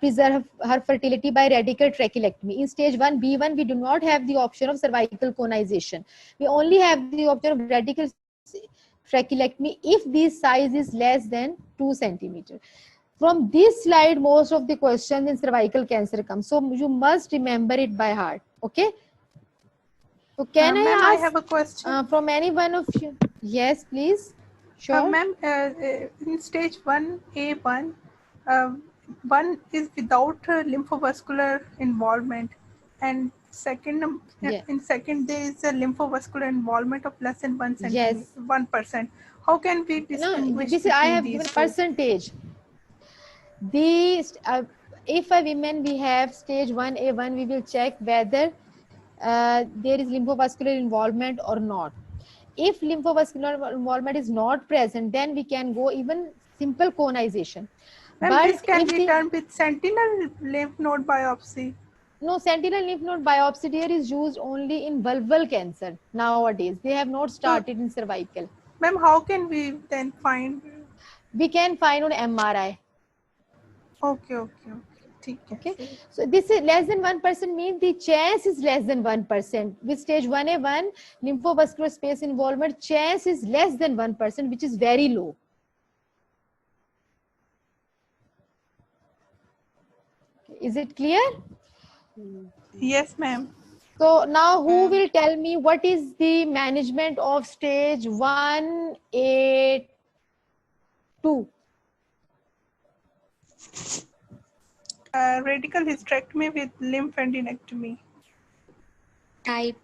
preserve her fertility by radical trachelectomy. In stage 1B1, we do not have the option of cervical conization. We only have the option of radical trachelectomy if the size is less than 2 centimeters. From this slide, most of the questions in cervical cancer come. So you must remember it by heart. Okay. So can Ma'am, I I ask have a question. from any one of you? Yes, please. Sure. Ma'am, in stage 1A1, one is without lymphovascular involvement, and Yeah. in second there is a lymphovascular involvement of less than 1 centimeter, Yes. 1%. How can we No, distinguish this is I between have these given two? percentage. These if a women we have stage 1A1, we will check whether there is lymphovascular involvement or not. If lymphovascular involvement is not present, then we can go even simple conization. And this But can if be the done with sentinel lymph node biopsy. no, sentinel lymph node biopsy there is used only in vulval cancer nowadays. They have not So, started in cervical. ma'am, how can we then find? We can find on MRI. Okay. Okay, so this is less than 1% means the chance is less than 1%. With stage 1A1 lymphovascular space involvement, chance is less than 1%, which is very low. Is it clear? Yes, ma'am. So now who will tell me what is the management of stage 1A2? Radical hysterectomy with lymphadenectomy. Type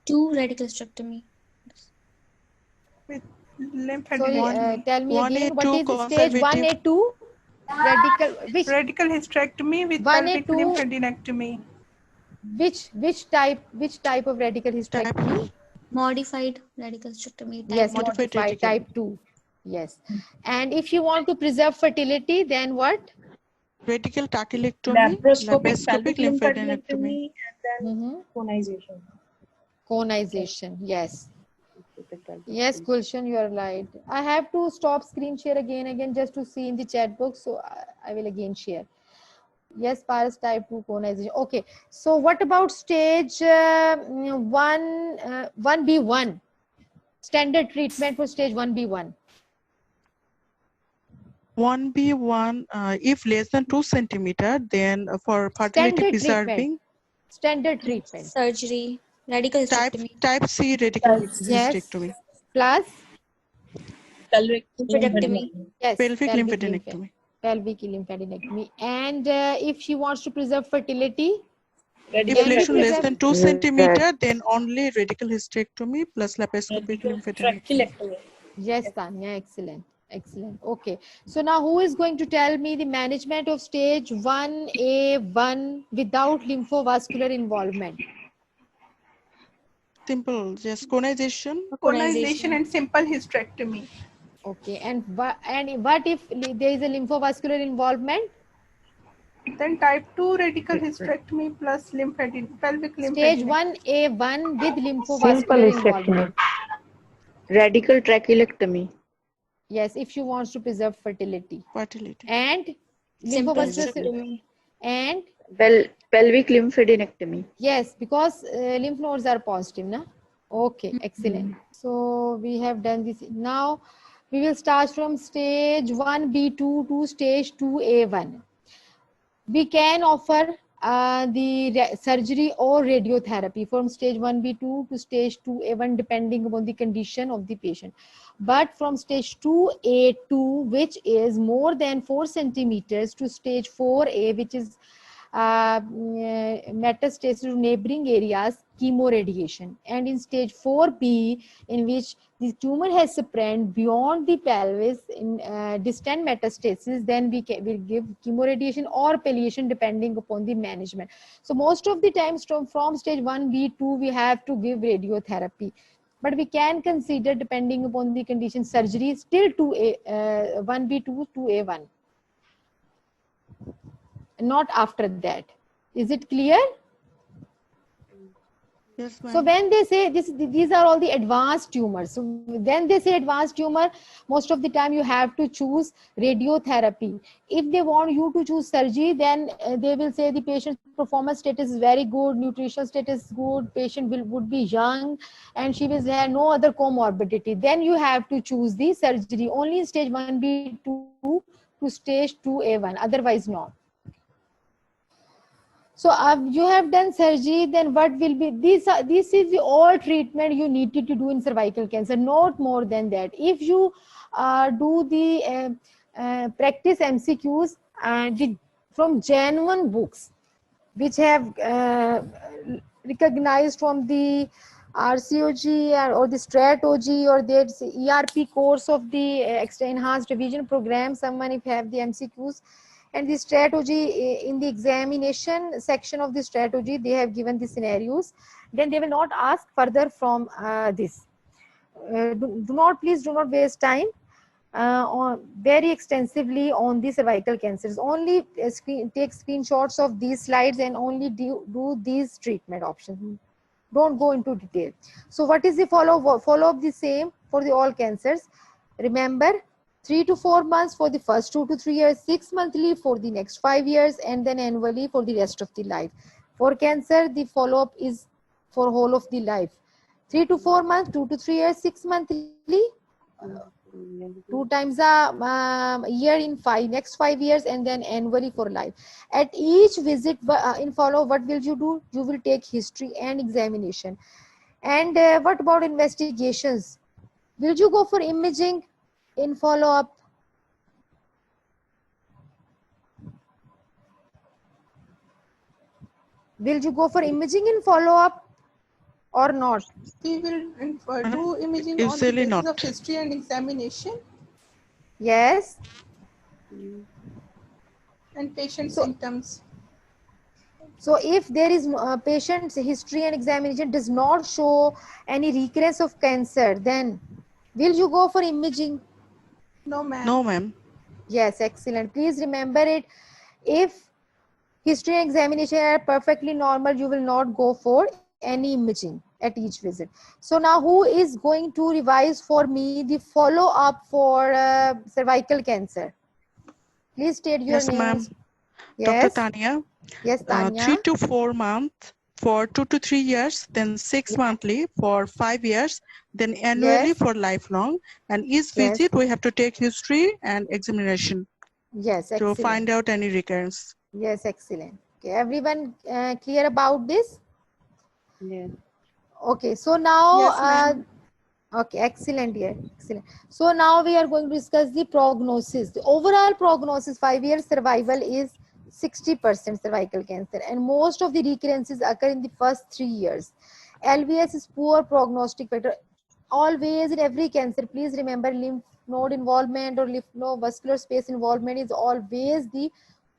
2 radical hysterectomy. With Sorry, lymphadenectomy. tell me again, what is stage conservative. 1A2? Radical, which Radical hysterectomy with 1A2, pelvic lymphadenectomy. which type of radical hysterectomy? Modified radical hysterectomy. Type Yes, 2. modified type 2. Yes. And if you want to preserve fertility, then what? Radical trachelectomy, Laparoscopic laparoscopic pelvic lymphadenectomy. lymphadenectomy, and then conization. Conization, yes. Yes, Gulshan, you are right. I have to stop screen share again just to see in the chat box. So I will again share. Yes, Paris type 2 conization. Okay. So what about stage 1B1? Standard treatment for stage 1B1. 1B1, if less than 2 centimeter, then for fertility Standard preserving. treatment. Standard treatment. Surgery. Radical hysterectomy. Type C radical Yes. hysterectomy. Plus? Pelvic Lymphadenectomy. Yes. Pelvic lymphadenectomy. Pelvic lymphadenectomy. And if she wants to preserve fertility, If lesion less than 2 centimeter, then only radical hysterectomy plus laparoscopic lymphadenectomy. Yes, Tanya, excellent. Excellent. Okay. So now who is going to tell me the management of stage 1A1 without lymphovascular involvement? Simple, just conization. Conization and simple hysterectomy. Okay. And what if there is a lymphovascular involvement? Then type 2 radical hysterectomy plus pelvic lymphadenectomy. Stage 1A1 with Simple lymphovascular hysterectomy. involvement. Radical trachelectomy. Yes, if she wants to preserve fertility. And Simple lymphovascular hysterectomy. and Pelvic lymphadenectomy. yes, because lymph nodes are positive, na? Okay, excellent. So we have done this. Now we will start from stage 1B2 to stage 2A1. We can offer the surgery or radiotherapy from stage 1B2 to stage 2A1 depending upon the condition of the patient. But from stage 2A2, which is more than 4 centimeters, to stage 4A, which is metastasis to neighboring areas, chemoradiation. And in stage 4B, in which the tumor has spread beyond the pelvis in distant metastasis, then we will give chemoradiation or palliation depending upon the management. So most of the times from stage 1B2, we have to give radiotherapy. But we can consider, depending upon the condition, surgery still 1B2 to A1. Not after that. Is it clear? Yes, So ma'am. when they say this, these are all the advanced tumors. So when they say advanced tumor, most of the time you have to choose radiotherapy. If they want you to choose surgery, then they will say the patient's performance status is very good, nutritional status is good, patient would be young, and she will have no other comorbidity. Then you have to choose the surgery only in stage 1B2 to stage 2A1, otherwise not. So you have done surgery, then what will be, this is the all treatment you needed to do in cervical cancer, not more than that. If you do the practice MCQs from genuine books, which have recognized from the RCOG or the STRAT-OG or the ERP course of the enhanced revision program, someone if have the MCQs, and the strategy in the examination section of the strategy, they have given the scenarios, then they will not ask further from this. Please do not waste time very extensively on the cervical cancers. Only take screenshots of these slides and only do these treatment options. Don't go into detail. So what is the follow-up the same for the all cancers? Remember, 3 to 4 months for the first 2 to 3 years, 6 monthly for the next 5 years, and then annually for the rest of the life. For cancer, the follow-up is for whole of the life. 3 to 4 months, 2 to 3 years, 6 monthly, 2 times a year in next 5 years, and then annually for life. At each visit in follow, what will you do? You will take history and examination. And what about investigations? Will you go for imaging in follow-up? Will you go for imaging in follow-up or not? We will do imaging on the Usually basis not. of history and examination Yes. and patient symptoms. So if there is patient's history and examination does not show any recurrence of cancer, then will you go for imaging? No, ma'am. No, ma'am. Yes, excellent. Please remember it. If history and examination are perfectly normal, you will not go for any imaging at each visit. So now who is going to revise for me the follow-up for cervical cancer? Please state your Yes, name. ma'am. Yes. Dr. Tanya. Yes, Tanya. 3 to 4 months for 2 to 3 years, then 6 monthly for 5 years, then annually for lifelong. And each visit we have to take history and examination. Yes, to excellent. find out any recurrence. Yes, excellent. Okay, everyone clear about this? Yes. Okay, so now, Yes, ma'am. okay, excellent, yeah, excellent. So now we are going to discuss the prognosis. The overall prognosis, 5-year survival is 60% cervical cancer, and most of the recurrences occur in the first 3 years. LVS is poor prognostic factor. Always in every cancer, please remember lymph node involvement or lymph node vascular space involvement is always the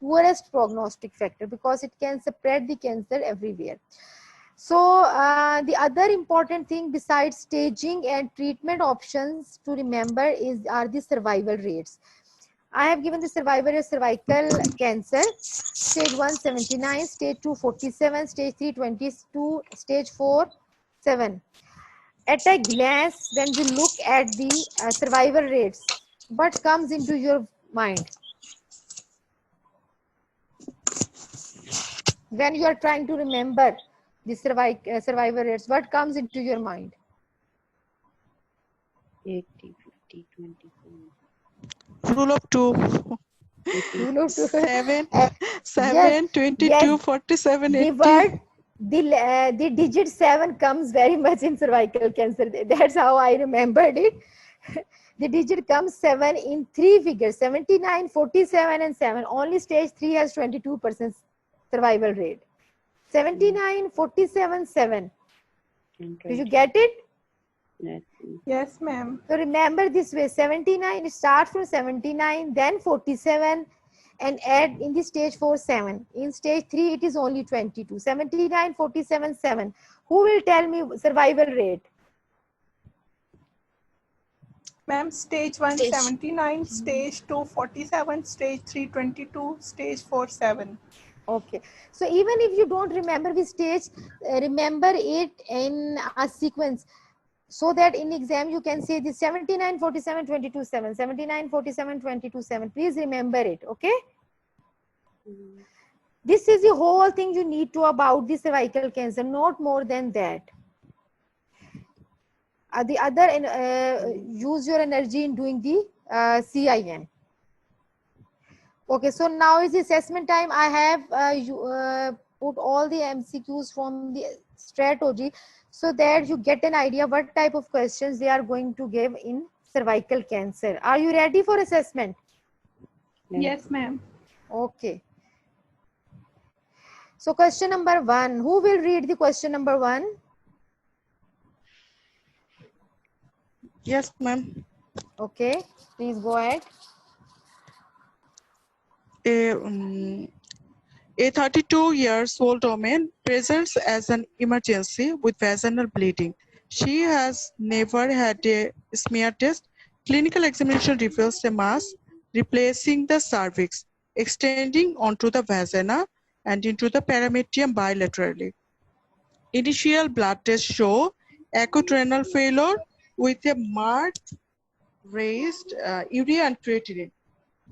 poorest prognostic factor because it can spread the cancer everywhere. So the other important thing besides staging and treatment options to remember are the survival rates. I have given the survival rate cervical cancer, stage 1 79, stage 2 47, stage 3 22, stage 4 7. At a glance, when you look at the survival rates, what comes into your mind? When you are trying to remember the survival rates, what comes into your mind? 80, 50, 24. Rule of 2. Rule of 2. 7, Yes, 22, yes, 47, the 80. word, the digit 7 comes very much in cervical cancer. That's how I remembered it. The digit comes 7 in 3 figures, 79, 47, and 7. Only stage 3 has 22% survival rate. 79, 47, 7. Did you get it? Yes. Yes, ma'am. So remember this way, 79, start from 79, then 47, and add in the stage 4, 7. In stage 3, it is only 22. 79, 47, 7. Who will tell me survival rate? Ma'am, stage 1 79, stage 2 47, stage 3 22, stage 4 7. Okay. So even if you don't remember which stage, remember it in a sequence, so that in exam you can say this 79, 47, 22, 7, 79, 47, 22, 7. Please remember it. Okay. This is the whole thing you need to about the cervical cancer, not more than that. The other, use your energy in doing the CIN. Okay, so now is the assessment time. I have put all the MCQs from the strategy so that you get an idea what type of questions they are going to give in cervical cancer. Are you ready for assessment? Yes, ma'am. Okay. So question number 1. Who will read the question number 1? Yes, ma'am. Okay, please go ahead. A 32 years old woman presents as an emergency with vaginal bleeding. She has never had a smear test. Clinical examination reveals a mass replacing the cervix, extending onto the vagina and into the parametrium bilaterally. Initial blood tests show acute renal failure with a marked raised urea and creatinine.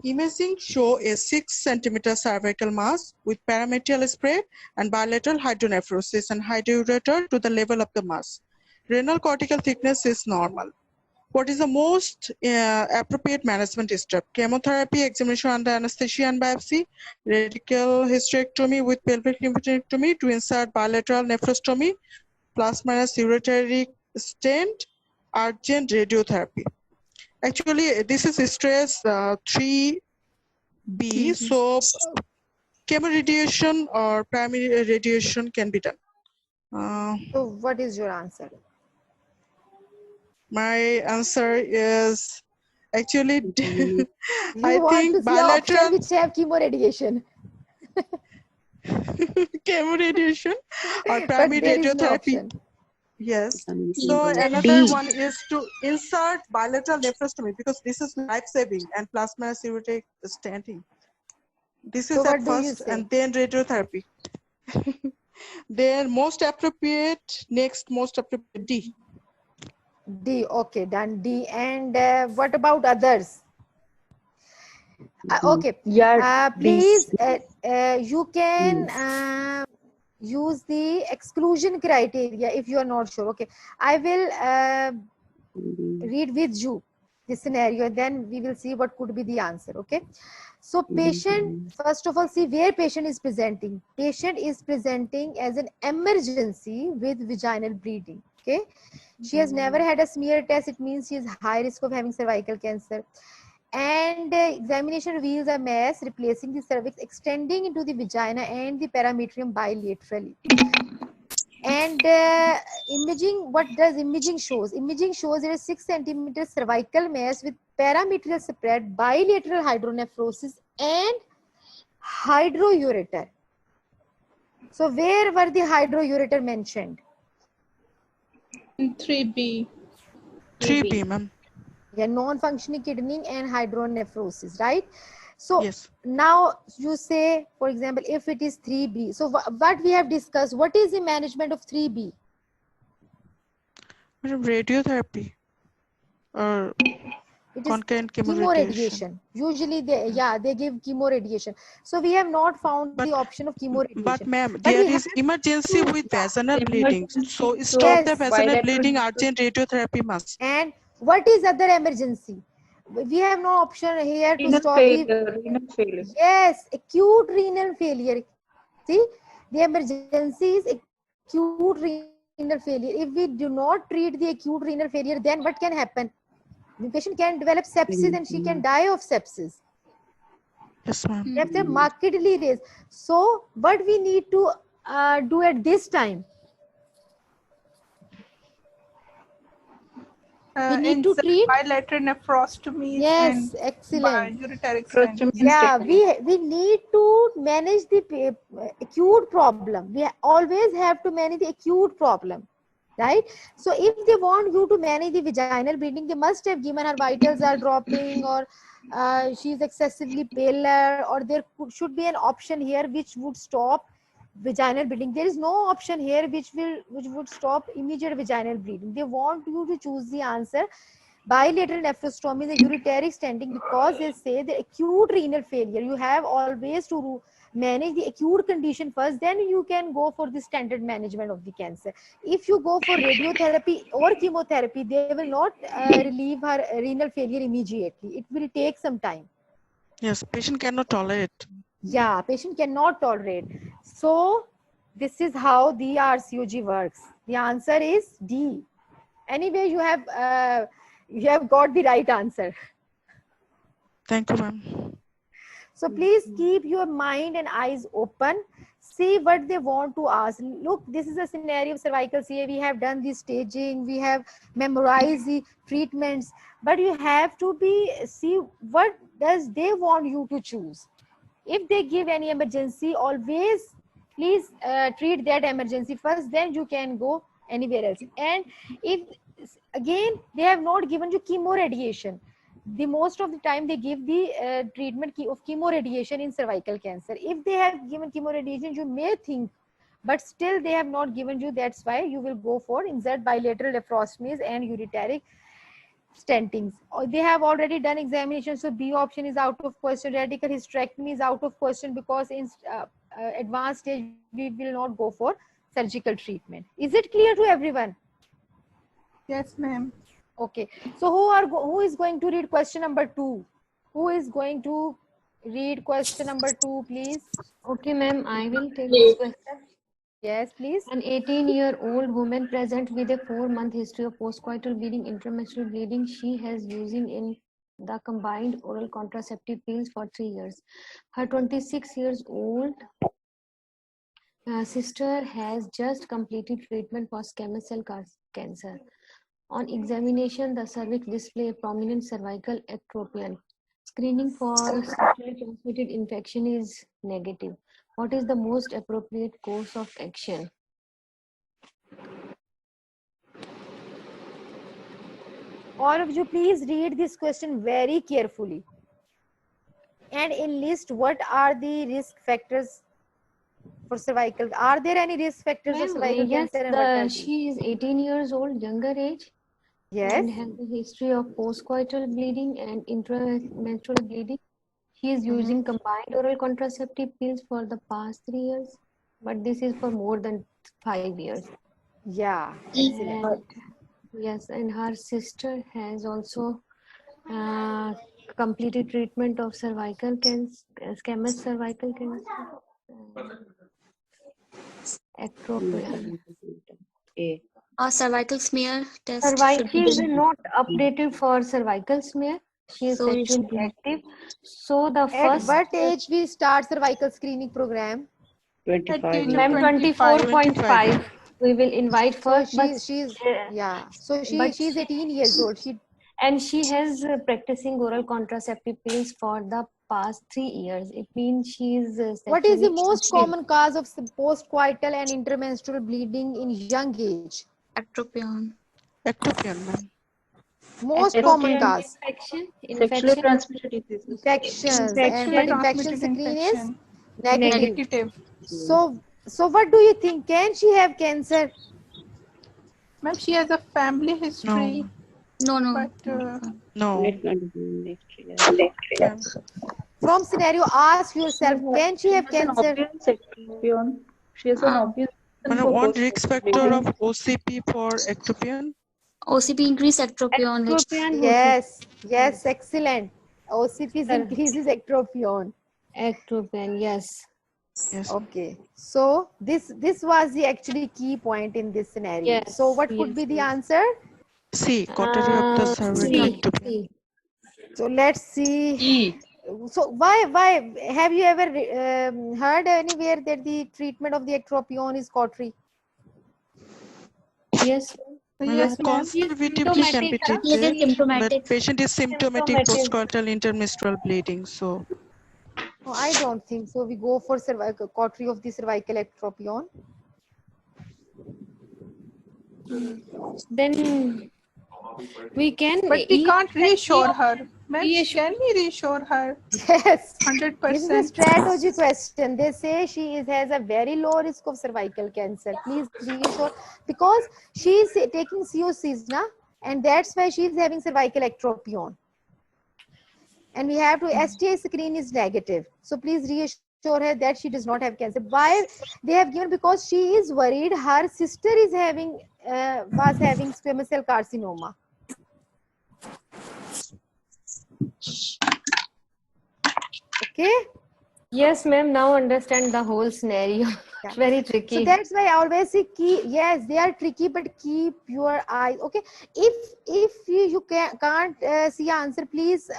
Imaging show a 6 centimeter cervical mass with parametrial spread and bilateral hydronephrosis and hydroureter to the level of the mass. Renal cortical thickness is normal. What is the most appropriate management step? Chemotherapy, examination under anesthesia and biopsy, radical hysterectomy with pelvic lymphadenectomy to insert bilateral nephrostomy, plus minus uretary stent, urgent radiotherapy. Actually, this is stress 3B. So chemoradiation or primary radiation can be done. So what is your answer? My answer is actually You I want think to see option bilateral which have chemoradiation. chemoradiation or But primary there is no radiotherapy. option. Yes. So another B. one is to insert bilateral nephrostomy because this is life-saving and plasma ureteric stenting. This is So at what do you first say? and then radiotherapy. Then most appropriate, next most appropriate D. D. Okay, done D. And what about others? Okay. Yeah, Please, D. you can use the exclusion criteria if you are not sure. Okay. I will read with you this scenario, then we will see what could be the answer. Okay. So patient, first of all, see where patient is presenting. Patient is presenting as an emergency with vaginal bleeding. Okay. She has never had a smear test. It means she is high risk of having cervical cancer. And examination reveals a mass replacing the cervix, extending into the vagina and the parametrium bilaterally. And imaging, what does imaging shows? Imaging shows there is 6 centimeter cervical mass with parametrial spread, bilateral hydronephrosis, and hydroureter. So where were the hydroureter mentioned? In 3B. 3B, ma'am. Yeah, non-functioning kidney and hydronephrosis, right? So yes. Now you say, for example, if it is 3B, so what we have discussed, what is the management of 3B? Radiotherapy or concurrent chemoradiation. Usually they give chemoradiation. So we have not found the option of chemoradiation. But ma'am, there is emergency with vaginal bleeding. So stop the vaginal bleeding, urgent radiotherapy must. And what is other emergency? We have no option here to stop renal failure. Yes, acute renal failure. See, the emergency is acute renal failure. If we do not treat the acute renal failure, then what can happen? The patient can develop sepsis and she can die of sepsis. Yes, ma'am. If they're markedly raised. So, what we need to do at this time? We need to treat bilateral nephrostomies. Yes, and excellent. ureteric stenting. Yeah, we need to manage the acute problem. We always have to manage the acute problem. right? So if they want you to manage the vaginal bleeding, they must have given her vitals are dropping, or she is excessively paler, or there should be an option here which would stop vaginal bleeding. There is no option here which would stop immediate vaginal bleeding. They want you to choose the answer bilateral nephrostomy, the ureteric stenting, because they say the acute renal failure, you have always to manage the acute condition first, then you can go for the standard management of the cancer. If you go for radiotherapy or chemotherapy, they will not relieve her renal failure immediately. It will take some time. Yes, patient cannot tolerate. Yeah, patient cannot tolerate. So this is how the RCOG works. The answer is D. Anyway, you have got the right answer. Thank you, ma'am. So please keep your mind and eyes open. See what they want to ask. Look, this is a scenario of cervical CA. We have done the staging, we have memorized the treatments, but you have to see what does they want you to choose. If they give any emergency, always please treat that emergency first, then you can go anywhere else. And if again they have not given you chemo radiation, the most of the time they give the treatment of chemo radiation in cervical cancer. If they have given chemo radiation, you may think, but still they have not given you. That's why you will go for insert bilateral nephrostomies and ureteric stentings. They have already done examination, so B option is out of question. Radical hysterectomy is out of question, because in advanced stage we will not go for surgical treatment. Is it clear to everyone? Yes, ma'am. Okay, so who is going to read question number 2? Who is going to read question number 2, please? Okay, ma'am, I will take this question. Yes, please. An 18-year-old woman present with a 4-month history of postcoital bleeding, intramenstrual bleeding. She has using in the combined oral contraceptive pills for 3 years. Her 26 years old sister has just completed treatment for squamous cell cancer. On examination, the cervix display a prominent cervical ectropion. Screening for sexually transmitted infection is negative. What is the most appropriate course of action? All of you, please read this question very carefully and enlist what are the risk factors for cervical. Are there any risk factors of cervical Yes, cancer, and what are these? she is 18 years old, younger age, Yes. and has a history of postcoital bleeding and intramenstrual bleeding. She is using combined oral contraceptive pills for the past 3 years, but this is for more than 5 years. Yeah, excellent. And, yes, and her sister has also completed treatment of cervical cancer, squamous cervical cancer, ectropion. A cervical smear test should Cervical be is done. not updated for cervical smear. She is So it should sexually be. active. So the At first what age we start cervical screening program? 25. ma'am 24.5. We will invite So first, but she's yeah. So but she's 18 years old. She has practicing oral contraceptive pills for the past 3 years. It means she is What is the sexually most active. common cause of postcoital and intermenstrual bleeding in young age? Ectropion. Ectopion, ma'am. Most common cause. Sexually transmitted diseases. Infections, and but infection screen is negative. Negative. So what do you think? Can she have cancer? Ma'am, she has a family history. No. But No. From scenario, ask yourself, can she have cancer? She has an obvious One risk factor of OCP for ectopion? OCP increase ectropion. Yes, excellent. OCP increases ectropion. Ectropion, yes. Okay, so this was the actually key point in this scenario. Yes, so what could be the answer? C, cautery of the cervical ectopion. So let's see. So why have you ever heard anywhere that the treatment of the ectropion is cautery? Yes. Conservatively can be treated, but patient is symptomatic postcoital intermenstrual bleeding. So No, I don't think so. We go for cautery of the cervical ectropion. Then we can But we can't reassure her. Ma'am, reassure. can we reassure her? Yes. 100%. This is a strategy question. They say she has a very low risk of cervical cancer. Please reassure, because she is taking COCs, na? And that's why she is having cervical ectropion. And we have to, STI screen is negative. So please reassure her that she does not have cancer. Why they have given? Because she is worried her sister is having, was having squamous cell carcinoma. Okay. Yes, ma'am. Now understand the whole scenario. Yeah. Very tricky. So that's why I always say yes, they are tricky, but keep your eyes. Okay. If you can't see answer, please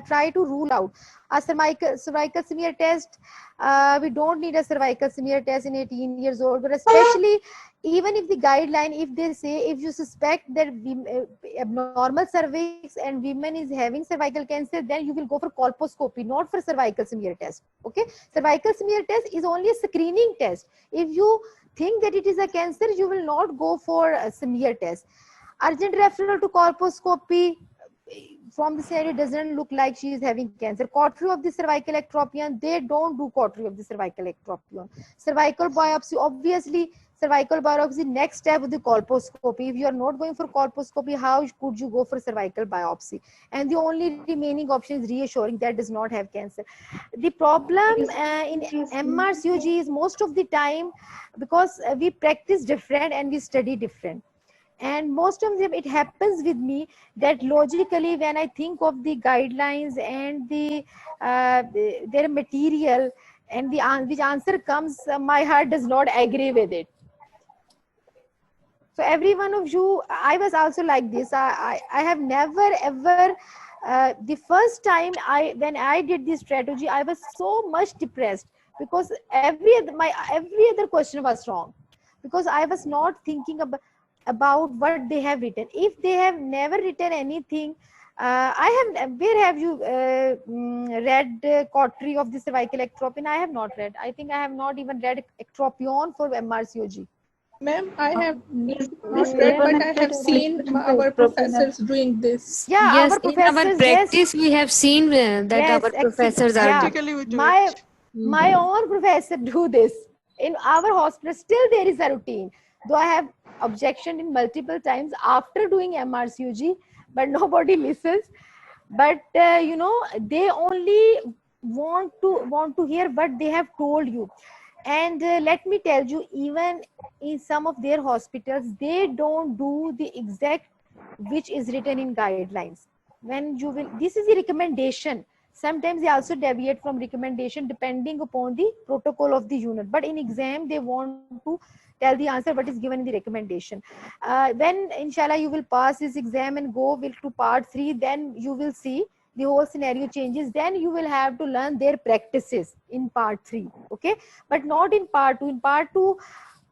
try to rule out a cervical smear test. We don't need a cervical smear test in 18 years old, but especially even if the guideline, if they say if you suspect that abnormal cervix and women is having cervical cancer, then you will go for colposcopy, not for cervical smear test. Okay. Cervical smear test is only a screening test. If you think that it is a cancer, you will not go for a smear test. Urgent referral to colposcopy from the scenario doesn't look like she is having cancer. Cautery of the cervical ectropion, they don't do cautery of the cervical ectropion. Cervical biopsy, obviously, cervical biopsy, next step of the colposcopy. If you are not going for colposcopy, how could you go for cervical biopsy? And the only remaining option is reassuring that does not have cancer. The problem in MRCOG is most of the time, because we practice different and we study different. And most of them, it happens with me that logically when I think of the guidelines and their material and which answer comes, my heart does not agree with it. So every one of you, I was also like this. I have never ever, the first time when I did this strategy, I was so much depressed because every other question was wrong, because I was not thinking about what they have written. If they have never written anything, where have you read cautery of the cervical ectropion? I have not read. I think I have not even read ectropion for MRCOG. Ma'am, I have not read, but I have seen our professors doing this. Yeah, yes, our professors, in our practice, we have seen that yes, our professors are Practically we do my own professor do this. In our hospital, still there is a routine. Though I have objection in multiple times after doing MRCOG, but nobody listens. But they only want to hear what they have told you. And let me tell you, even in some of their hospitals, they don't do the exact which is written in guidelines. When you will, this is the recommendation. Sometimes they also deviate from recommendation depending upon the protocol of the unit. But in exam, they want to tell the answer what is given in the recommendation. When inshallah you will pass this exam and go to part 3, then you will see the whole scenario changes. Then you will have to learn their practices in part 3. Okay, but not in part 2. In part 2,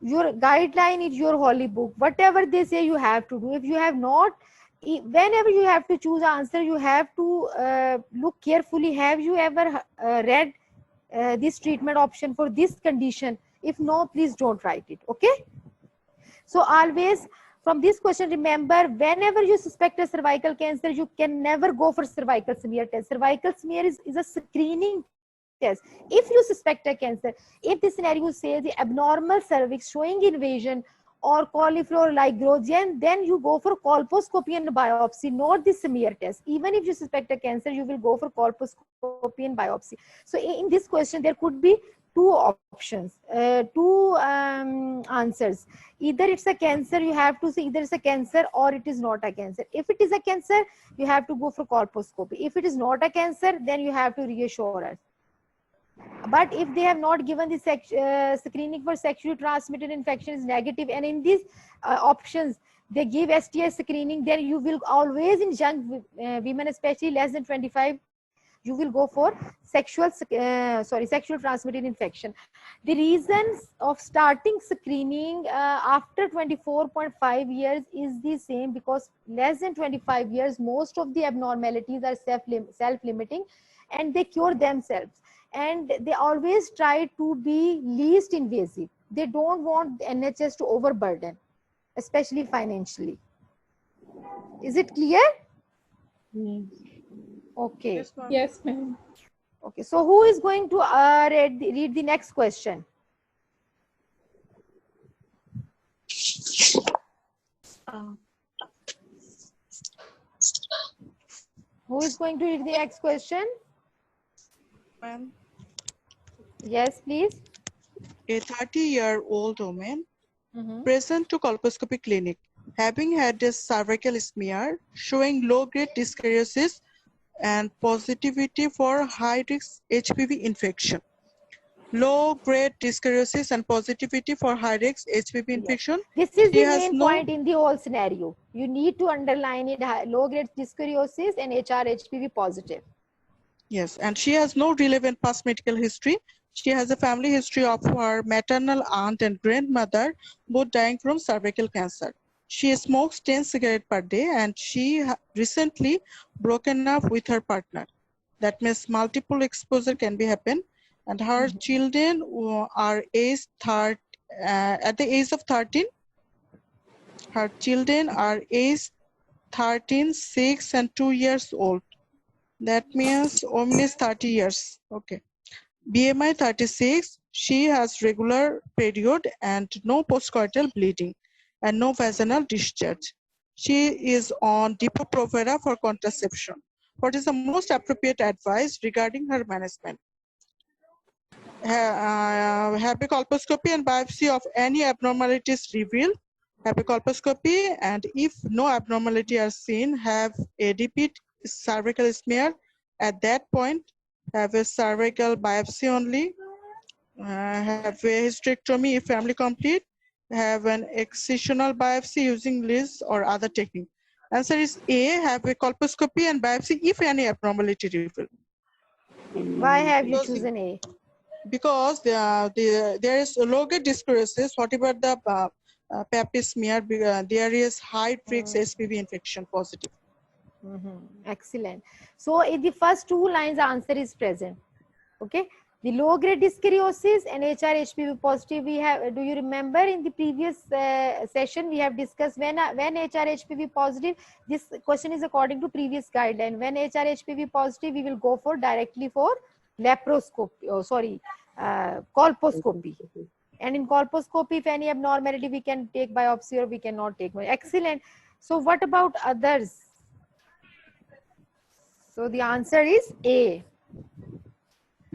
your guideline is your holy book. Whatever they say, you have to do. If you have not, whenever you have to choose answer, you have to look carefully. Have you ever read this treatment option for this condition? If no, please don't write it. Okay. So always from this question, remember, whenever you suspect a cervical cancer, you can never go for cervical smear test. Cervical smear is a screening test. If you suspect a cancer, if the scenario says the abnormal cervix showing invasion or cauliflower-like growth, then you go for colposcopy and biopsy, not the smear test. Even if you suspect a cancer, you will go for colposcopy and biopsy. So in this question, there could be two options, two answers. Either it's a cancer, you have to say either it's a cancer or it is not a cancer. If it is a cancer, you have to go for colposcopy. If it is not a cancer, then you have to reassure us. But if they have not given the screening for sexually transmitted infection is negative, and in these options they give STI screening, then you will always, in young women, especially less than 25, you will go for sexual transmitted infection. The reasons of starting screening after 24.5 years is the same, because less than 25 years, most of the abnormalities are self-limiting and they cure themselves. And they always try to be least invasive. They don't want NHS to overburden. especially financially. Is it clear? Okay. Yes, ma'am. Okay. So who is going to read the next question? Who is going to read the next question? Ma'am, Yes, please. a 30-year-old woman present to colposcopy clinic, having had a cervical smear showing low-grade dyskaryosis and positivity for high-risk HPV infection. Low-grade dyskaryosis and positivity for high-risk HPV infection. This is She the has main no, point in the whole scenario. You need to underline it: low-grade dyskaryosis and HR-HPV positive. yes, and she has no relevant past medical history. She has a family history of her maternal aunt and grandmother both dying from cervical cancer. She smokes 10 cigarettes per day and she recently broken up with her partner. That means multiple exposure can be happen. And her children are aged at the age of 13. Her children are aged 13, 6 and 2 years old. That means woman is 30 years. Okay. BMI 36, she has regular period and no postcoital bleeding and no vaginal discharge. She is on Depo-Provera for contraception. What is the most appropriate advice regarding her management? Happy colposcopy and biopsy of any abnormalities revealed. Happy colposcopy, and if no abnormality are seen, have a repeat cervical smear. At that point, have a cervical biopsy only. Have a hysterectomy if family complete. Have an excisional biopsy using LIS or other technique. Answer is A, have a colposcopy and biopsy if any abnormality revealed. Why have you chosen A? Because there is low-grade dyskaryosis, whatever the pap smear, there is high-risk HPV infection positive. Excellent. So in the first two lines, the answer is present. Okay. The low-grade dyskaryosis and HR-HPV positive, we have. Do you remember in the previous session we have discussed when HR-HPV positive? This question is according to previous guideline. When HR-HPV positive, we will go for directly for laparoscopy. Oh, sorry, colposcopy. And in colposcopy, if any abnormality, we can take biopsy or we cannot take. Excellent. So what about others? So the answer is A.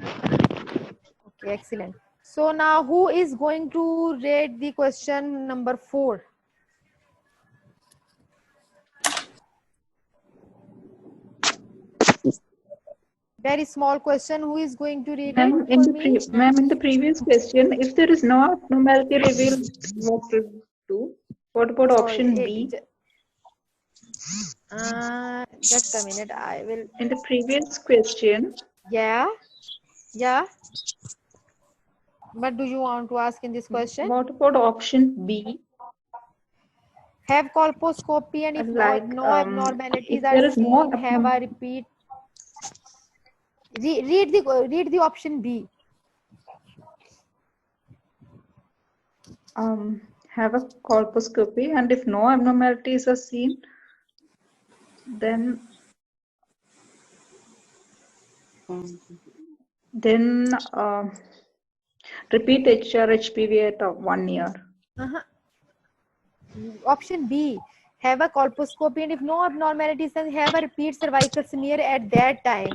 Okay, excellent. So now who is going to read the question number 4? Very small question. Who is going to read Ma'am, it for me? Ma'am, in the previous question, if there is no abnormality revealed, what to do? What about option B? Just a minute. I will. In the previous question. Yeah. What do you want to ask in this question? What about option B? Have colposcopy and if no abnormalities are seen, have a repeat. Read the option B. Have a colposcopy, and if no abnormalities are seen, then repeat HR-HPV at 1 year. Option B, have a colposcopy and if no abnormalities, then have a repeat cervical smear at that time.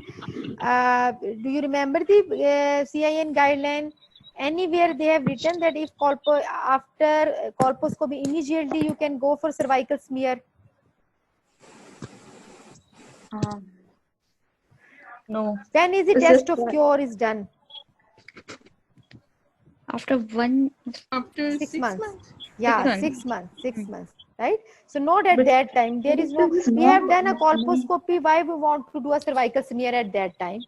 Do you remember the CIN guideline? Anywhere they have written that if after colposcopy immediately you can go for cervical smear? No. When is the test of cure is done? After 6 months. Yeah, 6 months. 6 months. Right? So not at that time. There is no. We have done a colposcopy. Why we want to do a cervical smear at that time?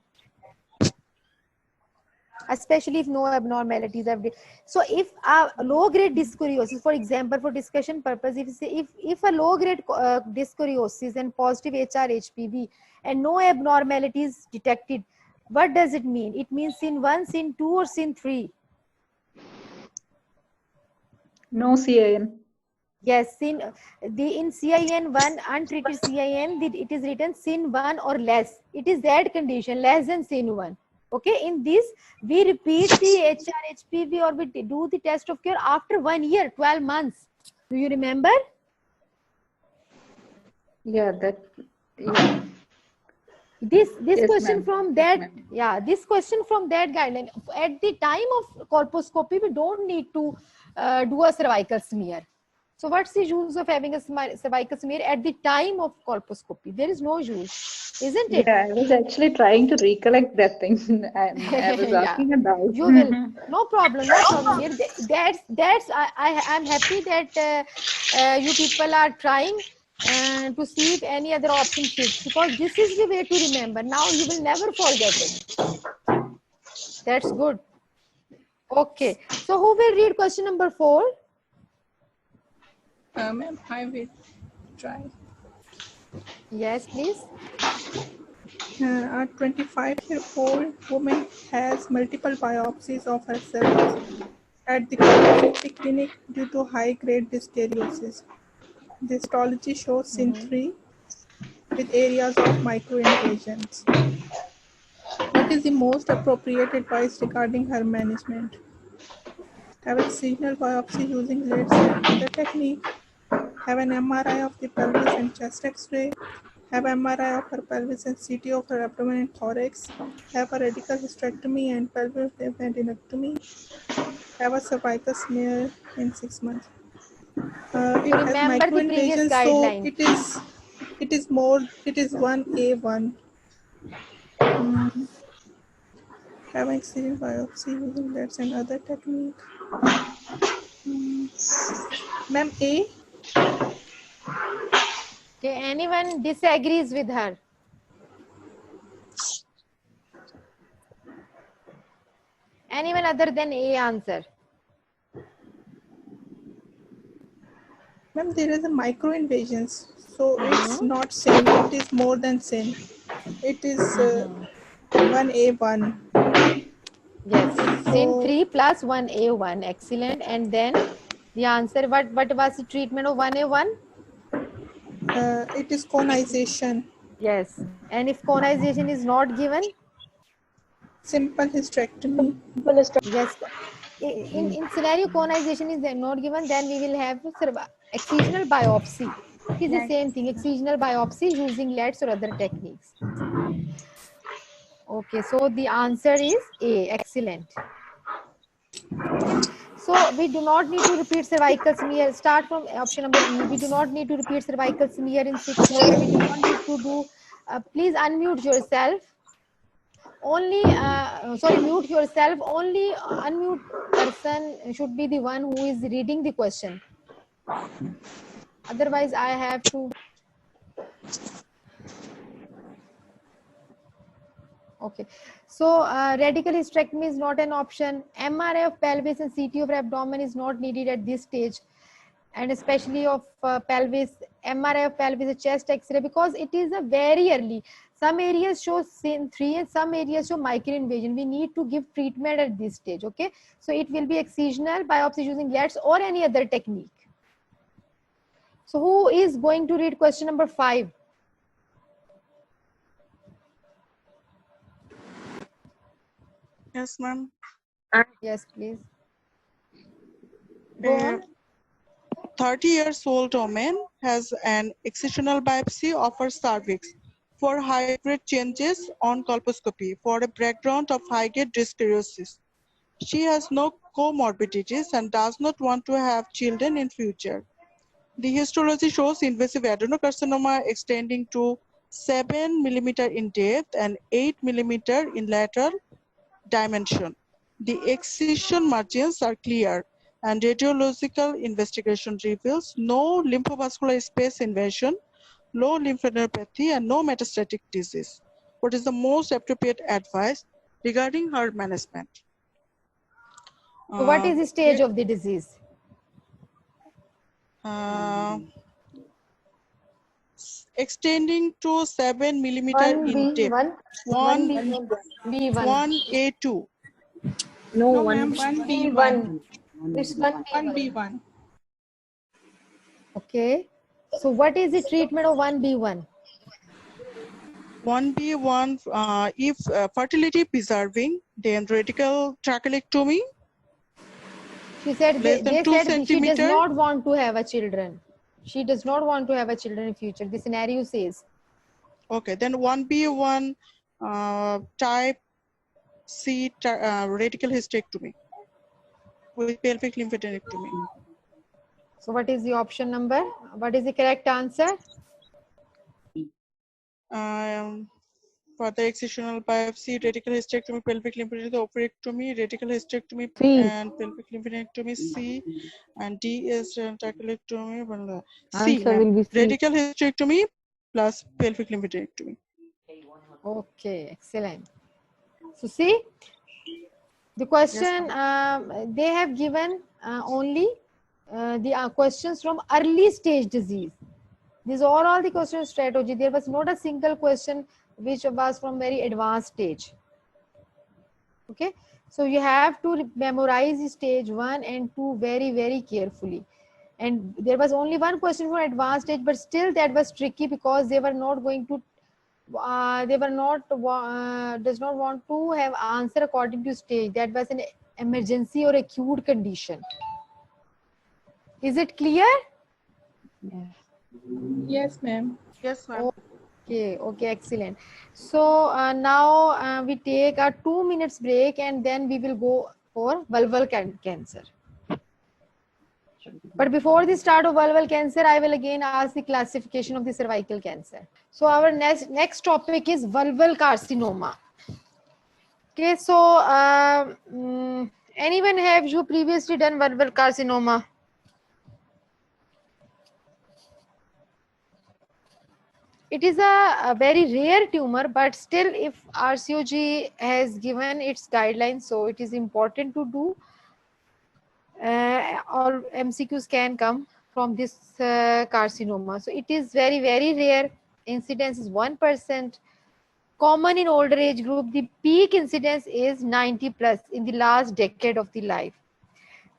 Especially if no abnormalities have. So if a low-grade dyskaryosis, for example, for discussion purpose, if a low-grade dyskaryosis and positive HR-HPV and no abnormalities detected, what does it mean? It means scene 1, scene 2, or scene 3? No CIN. Yes, sin in CIN1 untreated CIN, it is written sin1 or less. It is that condition, less than sin1. Okay, in this we repeat the HRHPV or we do the test of cure after 1 year, 12 months. Do you remember? Yeah, yeah. This Yes, question ma'am. from Yes, that, ma'am. yeah, this question from that guideline. At the time of colposcopy, we don't need to do a cervical smear. So what's the use of having a cervical smear at the time of colposcopy? There is no use, isn't it? Yeah, I was actually trying to recollect that thing. I was Yeah, asking about. you will. No problem, no problem. That's I'm happy that you people are trying to see if any other option fits, because this is the way to remember. Now you will never forget it. That's good. Okay, so who will read question number 4? Ma'am, I will try. Yes, please. A 25-year-old woman has multiple biopsies of her cervix at the community clinic due to high-grade dyskaryosis. The histology shows SIN3 with areas of microinvasions. What is the most appropriate advice regarding her management? Have excisional biopsy using leads and other technique. Have an MRI of the pelvis and chest X-ray. Have MRI of her pelvis and CT of her abdomen and thorax. Have a radical hysterectomy and pelvic adenectomy. Have a cervical smear in 6 months. It has Remember the previous microinvasions, so guideline. it is 1A1. Have an excision biopsy using LEDs and other technique. Ma'am, A. Okay, anyone disagrees with her? Anyone other than A answer? Ma'am, there is a microinvasions, so it's not sin. It is more than sin. It is 1A1. Yes, sin So 3 plus 1A1. Excellent. And then the answer, what was the treatment of 1A1? it is conization. Yes. And if conization is not given? Simple hysterectomy. Yes. In scenario conization is not given, then we will have excisional biopsy. It is the same thing, excisional biopsy using LEDs or other techniques. Okay, so the answer is A. Excellent. So we do not need to repeat cervical smear. Start from option number E. We do not need to repeat cervical smear in 6 months. We do not need to do. Please unmute yourself. Only, sorry, mute yourself. Only unmute person should be the one who is reading the question. Otherwise, I have to. Okay, so radical hysterectomy is not an option. MRI of pelvis and CT of abdomen is not needed at this stage, and especially of pelvis, MRI of pelvis, chest X-ray, because it is a very early. Some areas show SIN3 and some areas show microinvasion. We need to give treatment at this stage. Okay, so it will be excisional biopsy using LEDs or any other technique. So who is going to read question number 5? Yes, ma'am. Yes, please. Go on. 30-year-old woman has an excisional biopsy of her cervix for high-grade changes on colposcopy for a background of high-grade dyskaryosis. She has no comorbidities and does not want to have children in future. The histology shows invasive adenocarcinoma extending to 7 mm in depth and 8 mm in lateral dimension. The excision margins are clear, and radiological investigation reveals no lymphovascular space invasion, low lymphadenopathy, and no metastatic disease. What is the most appropriate advice regarding her management? So what is the stage of the disease? Extending to 7 mm in depth. 1A2. No, ma'am, 1B1. It's 1B1. 1B1. Okay. So what is the treatment of 1B1? 1B1, if fertility preserving, then radical trachelectomy, She said less than they 2 said she does centimeter. not want to have a children. She does not want to have a children in future. The scenario says. Okay, then 1B1 type C radical hysterectomy with pelvic lymphadenectomy. So what is the option number? What is the correct answer? Further excisional biopsy, radical hysterectomy, pelvic lymphadenectomy, oophorectomy, radical hysterectomy, C. and pelvic lymphadenectomy. C, and D is trachelectomy. Well, C, Answer will be C. radical hysterectomy plus pelvic lymphadenectomy. Okay, excellent. So see, the question they have given only the questions from early stage disease. These are all the question strategy. There was not a single question which was from very advanced stage. Okay, so you have to memorize stage 1 and 2 very carefully. And there was only one question for advanced stage, but still that was tricky because they were not going to does not want to have answer according to stage. That was an emergency or acute condition. Is it clear? Yes, ma'am. Yes, ma'am. Okay, excellent. So now we take a 2 minutes break and then we will go for vulval cancer. But before the start of vulval cancer, I will again ask the classification of the cervical cancer. So our next topic is vulval carcinoma. Okay, so anyone have you previously done vulval carcinoma? It is a very rare tumor, but still if RCOG has given its guidelines, so it is important to do. All MCQs can come from this carcinoma. So it is very rare. Incidence is 1%. Common in older age group. The peak incidence is 90 plus in the last decade of the life.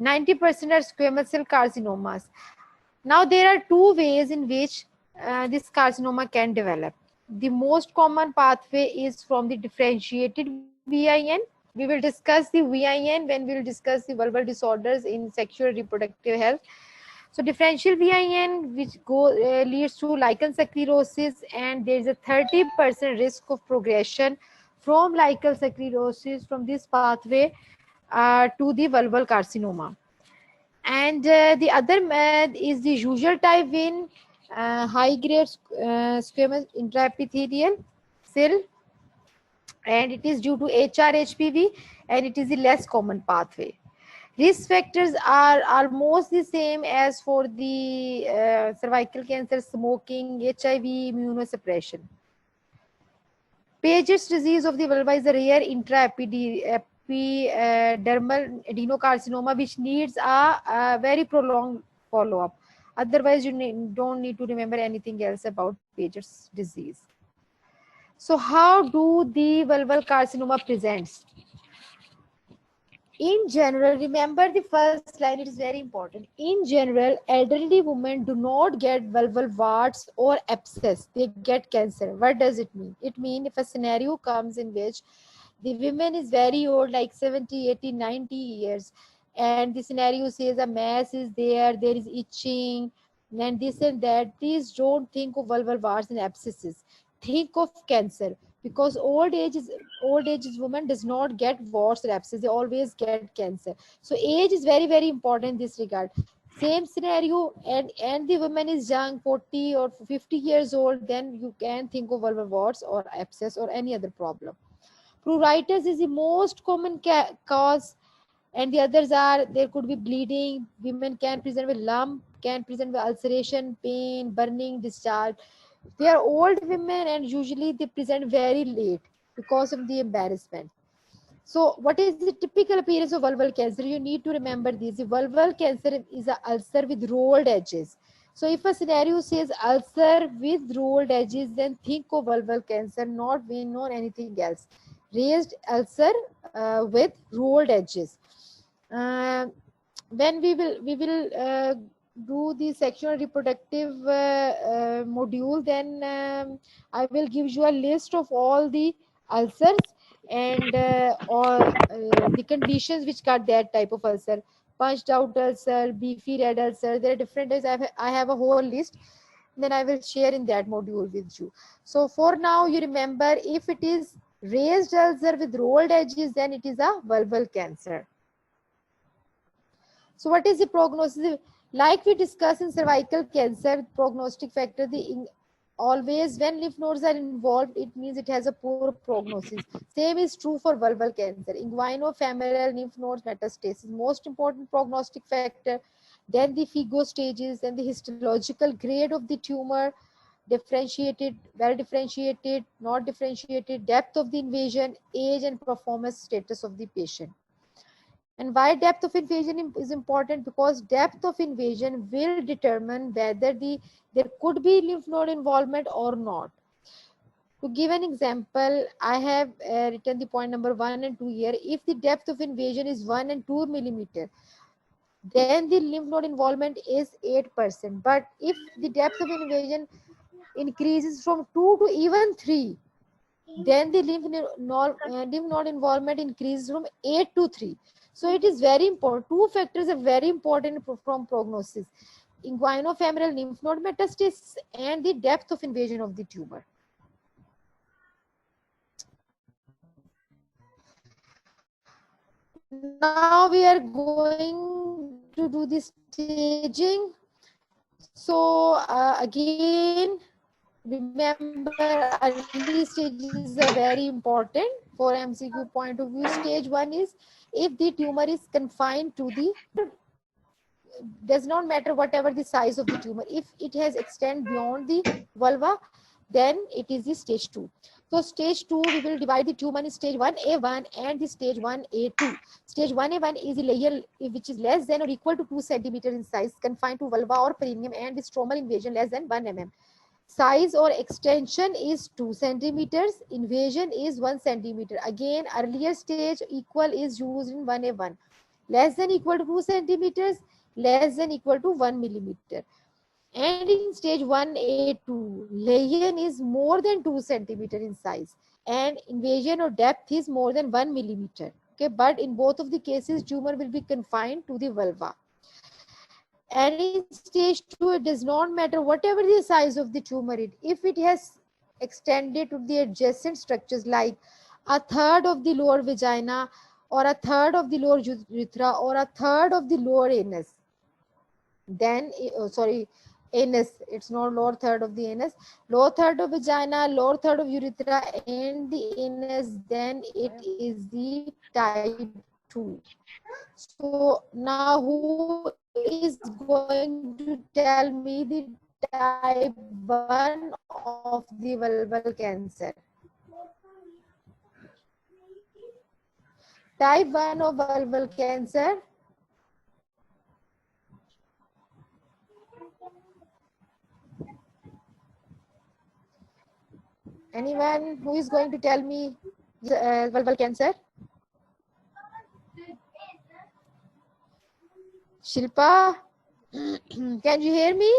90% are squamous cell carcinomas. Now there are two ways in which this carcinoma can develop. The most common pathway is from the differentiated VIN. We will discuss the VIN when we will discuss the vulval disorders in sexual reproductive health. So differential VIN, which leads to lichen sclerosis, and there is a 30% risk of progression from lichen sclerosis from this pathway to the vulval carcinoma. And the other is the usual type VIN, high-grade squamous intraepithelial cell, and it is due to HR-HPV, and it is the less common pathway. Risk factors are almost the same as for the cervical cancer: smoking, HIV, immunosuppression. Paget's disease of the vulva is a rare intraepidermal adenocarcinoma which needs a very prolonged follow-up. Otherwise, you don't need to remember anything else about Paget's disease. So how do the vulval carcinoma presents? In general, remember the first line, it is very important. In general, elderly women do not get vulval warts or abscess, they get cancer. What does it mean? It means if a scenario comes in which the woman is very old, like 70, 80, 90 years, and the scenario says a mass is there is itching, and this and that, please don't think of vulval warts and abscesses. Think of cancer, because old age woman does not get warts or abscesses, they always get cancer. So age is very important in this regard. Same scenario, and the woman is young, 40 or 50 years old, then you can think of vulvar warts or abscess or any other problem. Pruritus is the most common cause, and the others are, there could be bleeding, women can present with lump, can present with ulceration, pain, burning, discharge. They are old women and usually they present very late because of the embarrassment. So what is the typical appearance of vulval cancer? You need to remember this. The vulval cancer is an ulcer with rolled edges. So if a scenario says ulcer with rolled edges, then think of vulval cancer, not vein or anything else. Raised ulcer with rolled edges. When we will do the sexual reproductive module, then I will give you a list of all the ulcers and or the conditions which got that type of ulcer. Punched out ulcer, beefy red ulcer, there are different types. I have a whole list, then I will share in that module with you. So for now, you remember, if it is raised ulcer with rolled edges, then it is a vulval cancer. So what is the prognosis? Like we discussed in cervical cancer, prognostic factor, always when lymph nodes are involved, it means it has a poor prognosis. Same is true for vulval cancer. Inguinofemoral lymph nodes metastasis, most important prognostic factor. Then the FIGO stages, then the histological grade of the tumor, differentiated, well differentiated, not differentiated, depth of the invasion, age and performance status of the patient. And why depth of invasion is important? Because depth of invasion will determine whether there could be lymph node involvement or not. To give an example, I have written the point number 1 and 2 here. If the depth of invasion is 1 and 2 millimeter, then the lymph node involvement is 8%. But if the depth of invasion increases from 2 to even 3, then the lymph node involvement increases from 8 to 3. So it is very important. Two factors are very important from prognosis: inguinofemoral lymph node metastasis and the depth of invasion of the tumor. Now we are going to do the staging. So again, remember, early stages are very important for MCQ point of view. Stage 1 is if the tumor is confined to the, does not matter whatever the size of the tumor. If it has extended beyond the vulva, then it is the stage 2. So stage 2, we will divide the tumor in stage 1A1 and the stage 1A2. Stage 1A1 is a layer which is less than or equal to 2 centimeters in size, confined to vulva or perineum, and with stromal invasion less than 1 mm. Size or extension is 2 centimeters. Invasion is 1 centimeter. Again, earlier stage equal is used in 1A1. Less than equal to 2 centimeters, less than equal to 1 millimeter. And in stage 1A2, lesion is more than 2 centimeter in size, and invasion or depth is more than 1 millimeter. Okay, but in both of the cases, tumor will be confined to the vulva. And in stage 2, it does not matter whatever the size of the tumor is. If it has extended to the adjacent structures like a third of the lower vagina, or a third of the lower urethra, or a third of the lower anus, then anus, it's not lower third of the anus, lower third of vagina, lower third of urethra, and the anus, then it is the type 2. So now who is going to tell me the type 1 of the vulval cancer? Type 1 of vulval cancer. Anyone who is going to tell me vulval cancer? Shilpa, can you hear me?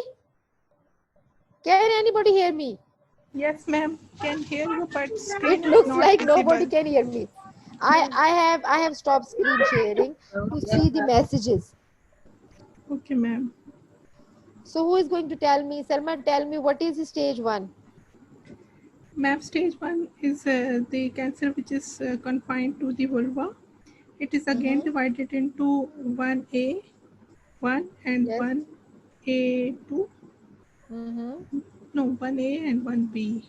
Can anybody hear me? Yes, ma'am. Can hear you, but screen It is looks not like visible. nobody can hear me. I have stopped screen sharing to see the messages. Okay, ma'am. So who is going to tell me? Salma, tell me, what is stage 1? Ma'am, stage 1 is the cancer which is confined to the vulva. It is again divided into 1A1 and Yes. 1A2. No, 1A and 1B.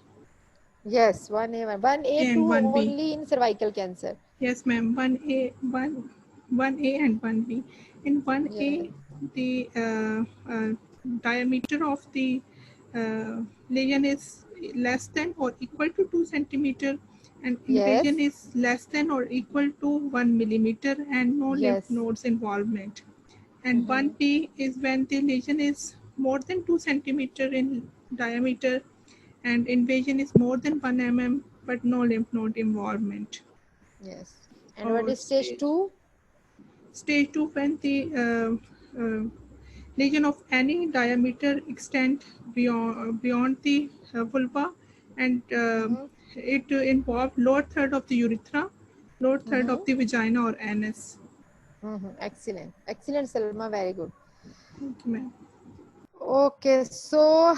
Yes, 1A1. 1A2 and 1B. only in cervical cancer. Yes, ma'am. 1A and 1B. In 1A, the diameter of the lesion is less than or equal to 2 centimeter, and invasion is less than or equal to 1 millimeter, and no lymph nodes involvement. And 1B is when the lesion is more than 2 centimeter in diameter, and invasion is more than 1 mm, but no lymph node involvement. Yes. And what is stage 2? Stage 2, when the lesion of any diameter extent beyond the vulva, and it involved lower third of the urethra, lower third of the vagina or anus. Excellent. Excellent, Salma. Very good. Thank you, ma'am. Okay, so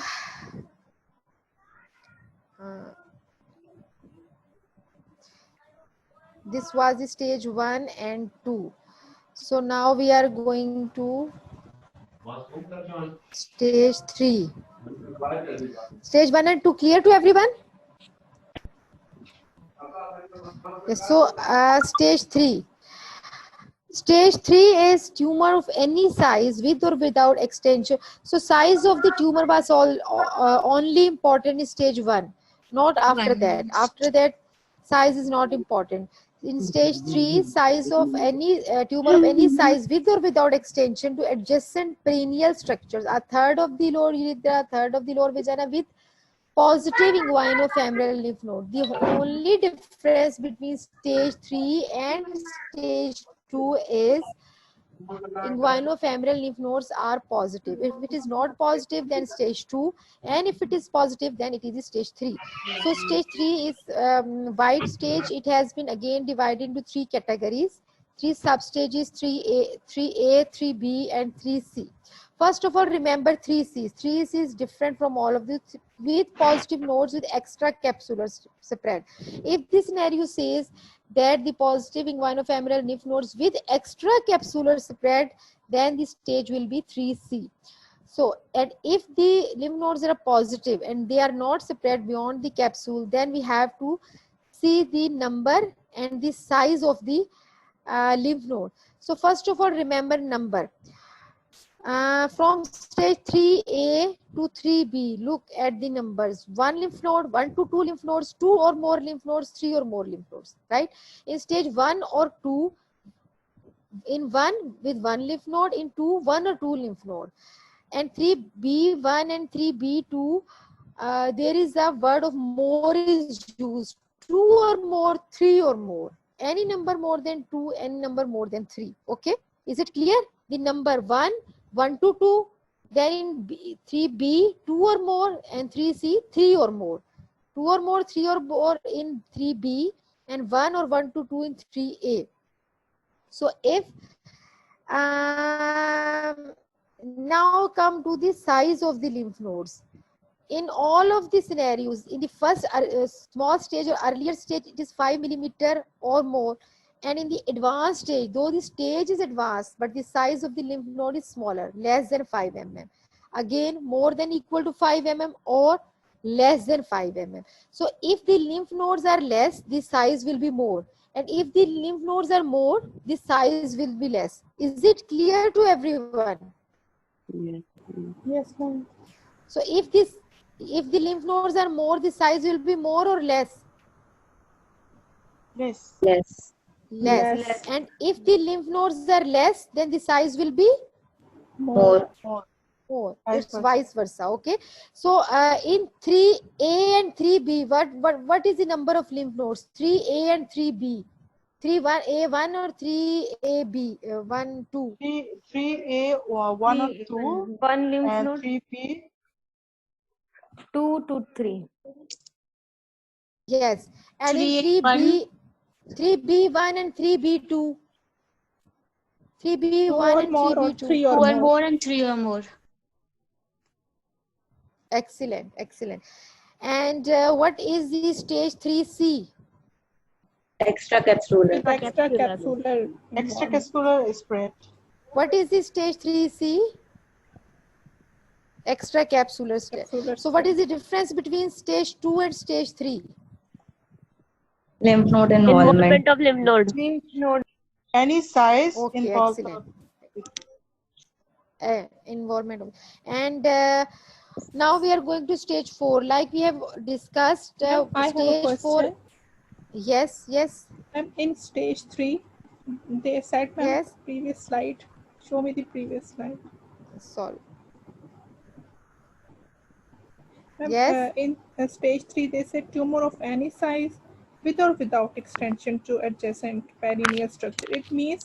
this was the stage 1 and 2. So now we are going to stage 3. Stage 1 and 2 clear to everyone? Yes, so stage 3. Stage 3 is tumor of any size with or without extension. So size of the tumor was only important in stage 1, not after that. After that, size is not important. In stage 3, size of any tumor of any size with or without extension to adjacent perineal structures, a third of the lower urethra, a third of the lower vagina with positive inguinofemoral lymph node. The only difference between stage 3 and stage 2 is inguinofemoral lymph nodes are positive. If it is not positive, then stage 2, and if it is positive, then it is stage 3. So stage 3 is wide stage. It has been again divided into 3 categories, 3 substages: 3A, 3B, and 3C. First of all, remember 3Cs. 3C is different from all of this, with positive nodes with extra capsular spread. If this scenario says that the positive inguinofemoral lymph nodes with extra capsular spread, then the stage will be 3C. So, and if the lymph nodes are positive and they are not spread beyond the capsule, then we have to see the number and the size of the lymph node. So first of all, remember number. From stage 3A to 3B, look at the numbers: 1 lymph node, 1 to 2 lymph nodes, 2 or more lymph nodes, 3 or more lymph nodes, right? In stage 1 or 2, in 1 with 1 lymph node, in 2, 1 or 2 lymph node. And 3B1 and 3B2, there is a word of more is used: 2 or more, 3 or more. Any number more than 2, any number more than 3. Okay, is it clear? The number 1 to 2, then in 3B 2 or more, and 3C 3 or more. 2 or more, 3 or more in 3B, and 1 or 1 to 2 in 3A. So if now come to the size of the lymph nodes. In all of the scenarios, in the first small stage or earlier stage, it is 5 millimeter or more. And in the advanced stage, though the stage is advanced, but the size of the lymph node is smaller, less than 5 mm. Again, more than equal to 5 mm or less than 5 mm. So if the lymph nodes are less, the size will be more. And if the lymph nodes are more, the size will be less. Is it clear to everyone? Yes. Yes, ma'am. So if the lymph nodes are more, the size will be more or less? Less. Less. Less. And if the lymph nodes are less, then the size will be More. more. It's vice versa. Okay. So in 3A and 3B, what is the number of lymph nodes? 3A and 3B. 3A1 or 3AB 1 2? 3A 1 or 2 1 lymph and node, 3B 2 to 3. Yes. And in 3B1 and 3B2. 3B1 and 3B2. 3 2 or or more. more and 3 or more. Excellent, excellent. And what is the stage 3C? Extracapsular. Extracapsular. extracapsular spread. What is the stage 3C? Extracapsular stage. So what is the difference between stage 2 and stage 3? Lymph node involvement. Of lymph node. Lymph node, any size Okay, involved. excellent. Involvement. And now we are going to stage 4. Like we have discussed, I have a stage 4. question. Yes, yes. In stage 3, they said, ma'am, Yes. previous slide. Show me the previous slide. Sorry. Yes. In stage 3, they said tumor of any size with or without extension to adjacent perineal structure. It means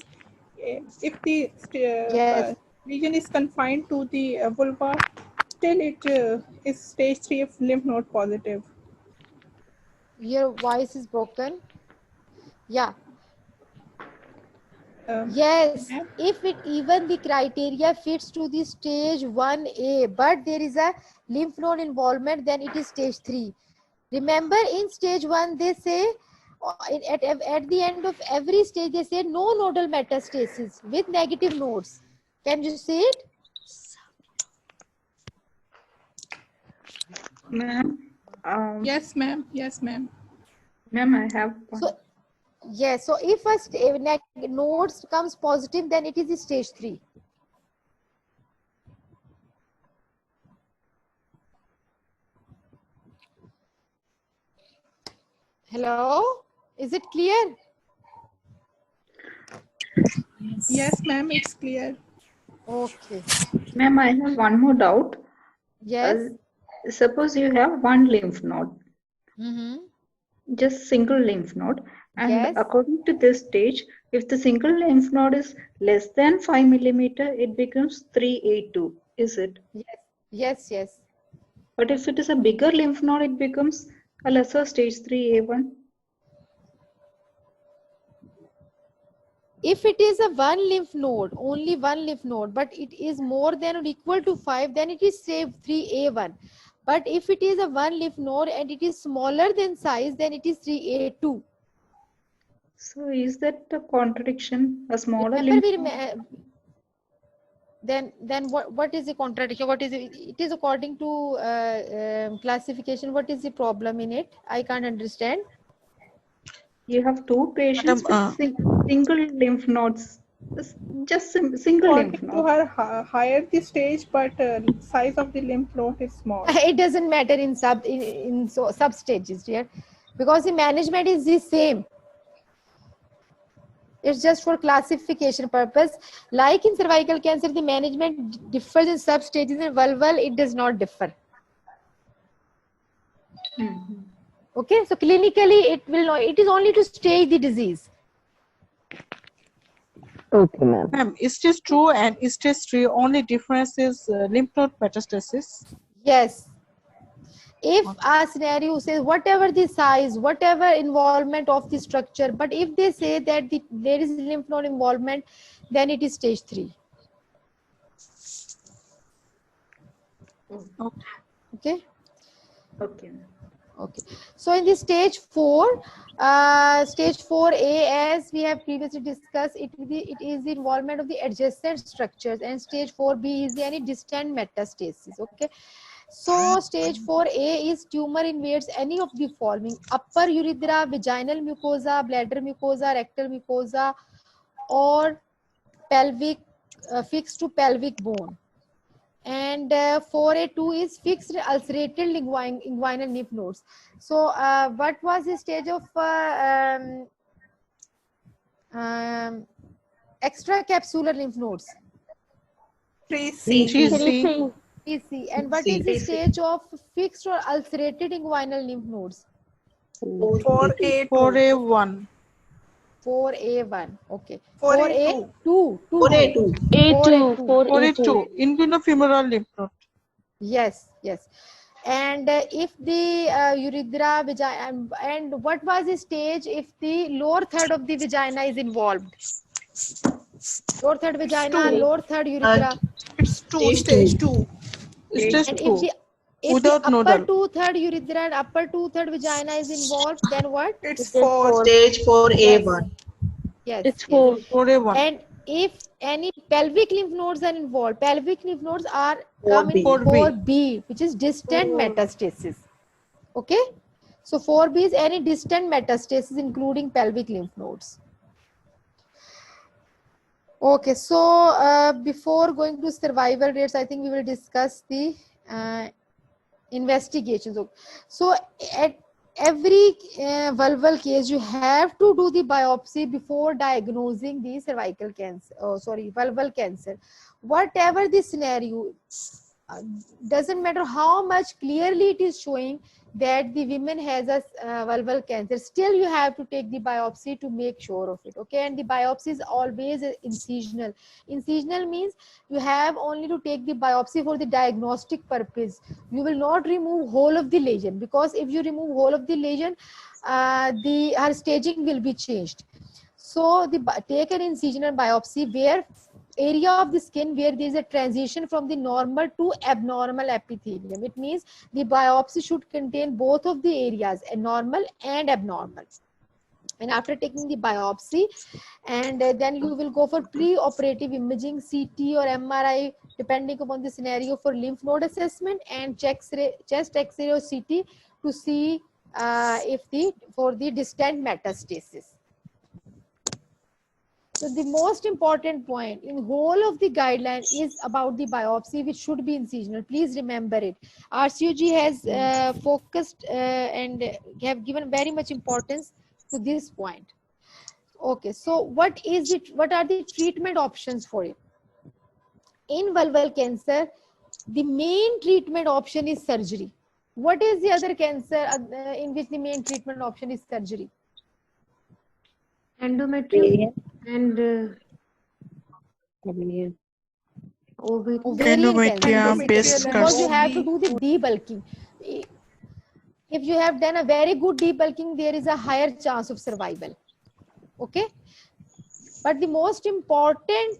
if the Yes. Lesion is confined to the vulva. Still, it is stage 3 if lymph node positive. Your voice is broken. Yeah. Yes, Ma'am? if it even the criteria fits to the stage 1A, but there is a lymph node involvement, then it is stage 3. Remember, in stage 1, they say, at the end of every stage, they say no nodal metastasis with negative nodes. Can you see it? Ma'am, Yes, ma'am. Yes, ma'am. ma'am, I have one. So, yes, so if a nodes comes positive, then it is the stage 3. Hello, is it clear? Yes, ma'am, it's clear. Okay. Ma'am, I have one more doubt. Yes. Suppose you have one lymph node, Mm-hmm. just single lymph node, and Yes. according to this stage, if the single lymph node is less than 5 millimeter, it becomes 3A2, is it? Yes. Yes. Yes. But if it is a bigger lymph node, it becomes a lesser stage 3A1. If it is a one lymph node, only one lymph node, but it is more than or equal to 5, then it is say 3A1. But if it is a one lymph node and it is smaller than size, then it is 3A2. So is that a contradiction? A smaller Remember, lymph node? then what is the contradiction? What is it? It is according to classification. What is the problem in it? I can't understand. You have two patients Madam, with single lymph nodes, just single lymph According to nodes. her, higher the stage, but size of the lymph node is small. It doesn't matter in sub stages, dear, because the management is the same. It's just for classification purpose. Like in cervical cancer, the management differs in sub stages. In vulval, it does not differ. Mm-hmm. Okay, so clinically, it will not. It is only to stage the disease. Okay, ma'am. Ma'am, stage 2 and stage 3 only difference is lymph node metastasis. Yes. If a scenario says whatever the size, whatever involvement of the structure, but if they say that there is lymph node involvement, then it is stage 3. Okay. Okay. Okay. So in the stage 4, stage 4A, as we have previously discussed, it is the involvement of the adjacent structures, and stage 4B is any distant metastasis. Okay. So stage 4A is tumor invades any of the following: upper urethra, vaginal mucosa, bladder mucosa, rectal mucosa, or pelvic fixed to pelvic bone. And 4A2 is fixed ulcerated inguinal lymph nodes. So what was the stage of extracapsular lymph nodes? 3C. 3C. And what is the stage of fixed or ulcerated inguinal lymph nodes? 4A2. 4A1. 4A1. Okay. 4A2. 4A2. 4A2. Inguinofemoral lymph node. Yes, yes. And if the urethra, vagina, and what was the stage if the lower third of the vagina is involved? Lower third vagina, lower third urethra. It's 2, stage 2. Stage And 2. if the Without upper nodal. 2/3 urethra and upper 2/3 vagina is involved, then what? It's 4. Stage 4A1. Yes. It's Yes. 4A1. And if any pelvic lymph nodes are involved, pelvic lymph nodes are 4B. come in 4B. 4B, which is distant metastasis. Okay. So 4B is any distant metastasis, including pelvic lymph nodes. Okay. So before going to survival rates, I think we will discuss the investigations. So at every vulval case, you have to do the biopsy before diagnosing the cervical cancer. Oh, sorry, vulval cancer. Whatever the scenario, doesn't matter how much clearly it is showing that the women has a vulval cancer, still you have to take the biopsy to make sure of it. Okay, and the biopsy is always incisional. Incisional means you have only to take the biopsy for the diagnostic purpose. You will not remove whole of the lesion, because if you remove whole of the lesion, her staging will be changed. So take an incisional biopsy where area of the skin where there is a transition from the normal to abnormal epithelium. It means the biopsy should contain both of the areas, normal and abnormal. And after taking the biopsy, and then you will go for pre-operative imaging, CT or MRI, depending upon the scenario, for lymph node assessment, and chest X-ray or CT to see for the distant metastasis. So the most important point in whole of the guideline is about the biopsy, which should be incisional. Please remember it. RCOG has focused and have given very much importance to this point. Okay, so what is it? What are the treatment options for it? In vulval cancer, the main treatment option is surgery. What is the other cancer in which the main treatment option is surgery? Endometrium and Ovarian. Ovarian cancer, breast because you cancer. have to do the debulking. If you have done a very good debulking, there is a higher chance of survival. Okay, but the most important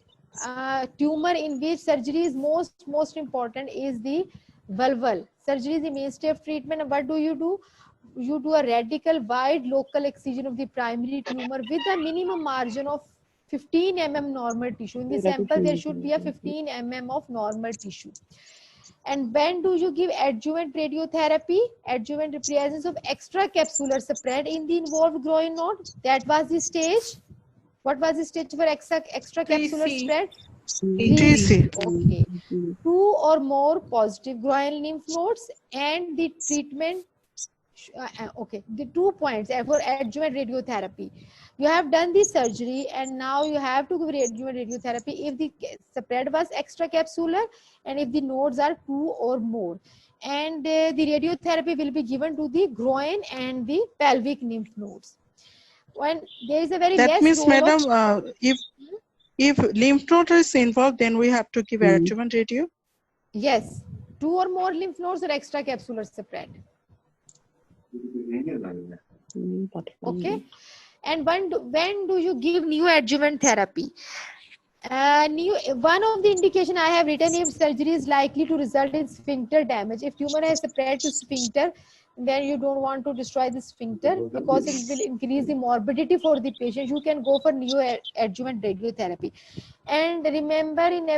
tumor in which surgery is most important is the vulval. Surgery is the mainstay of treatment. And what do? You do a radical wide local excision of the primary tumor with a minimum margin of 15 mm normal tissue. In the sample, there should be a 15 mm of normal tissue. And when do you give adjuvant radiotherapy? Adjuvant presence of extracapsular spread in the involved groin node. That was the stage. What was the stage for extracapsular spread? 3C. Okay. 2 or more positive groin lymph nodes, and the treatment. Okay, the 2 points for adjuvant radiotherapy. You have done the surgery, and now you have to give adjuvant radiotherapy if the spread was extracapsular and if the nodes are 2 or more. And the radiotherapy will be given to the groin and the pelvic lymph nodes. When there is a very That less means, role madam, of, if lymph node is involved, then we have to give adjuvant radio. Yes, 2 or more lymph nodes or extracapsular spread. Okay, and when do you give neoadjuvant therapy? One of the indication I have written, if surgery is likely to result in sphincter damage. If tumor has spread to sphincter, then you don't want to destroy the sphincter because it will increase the morbidity for the patient. You can go for neoadjuvant radiotherapy. And remember, in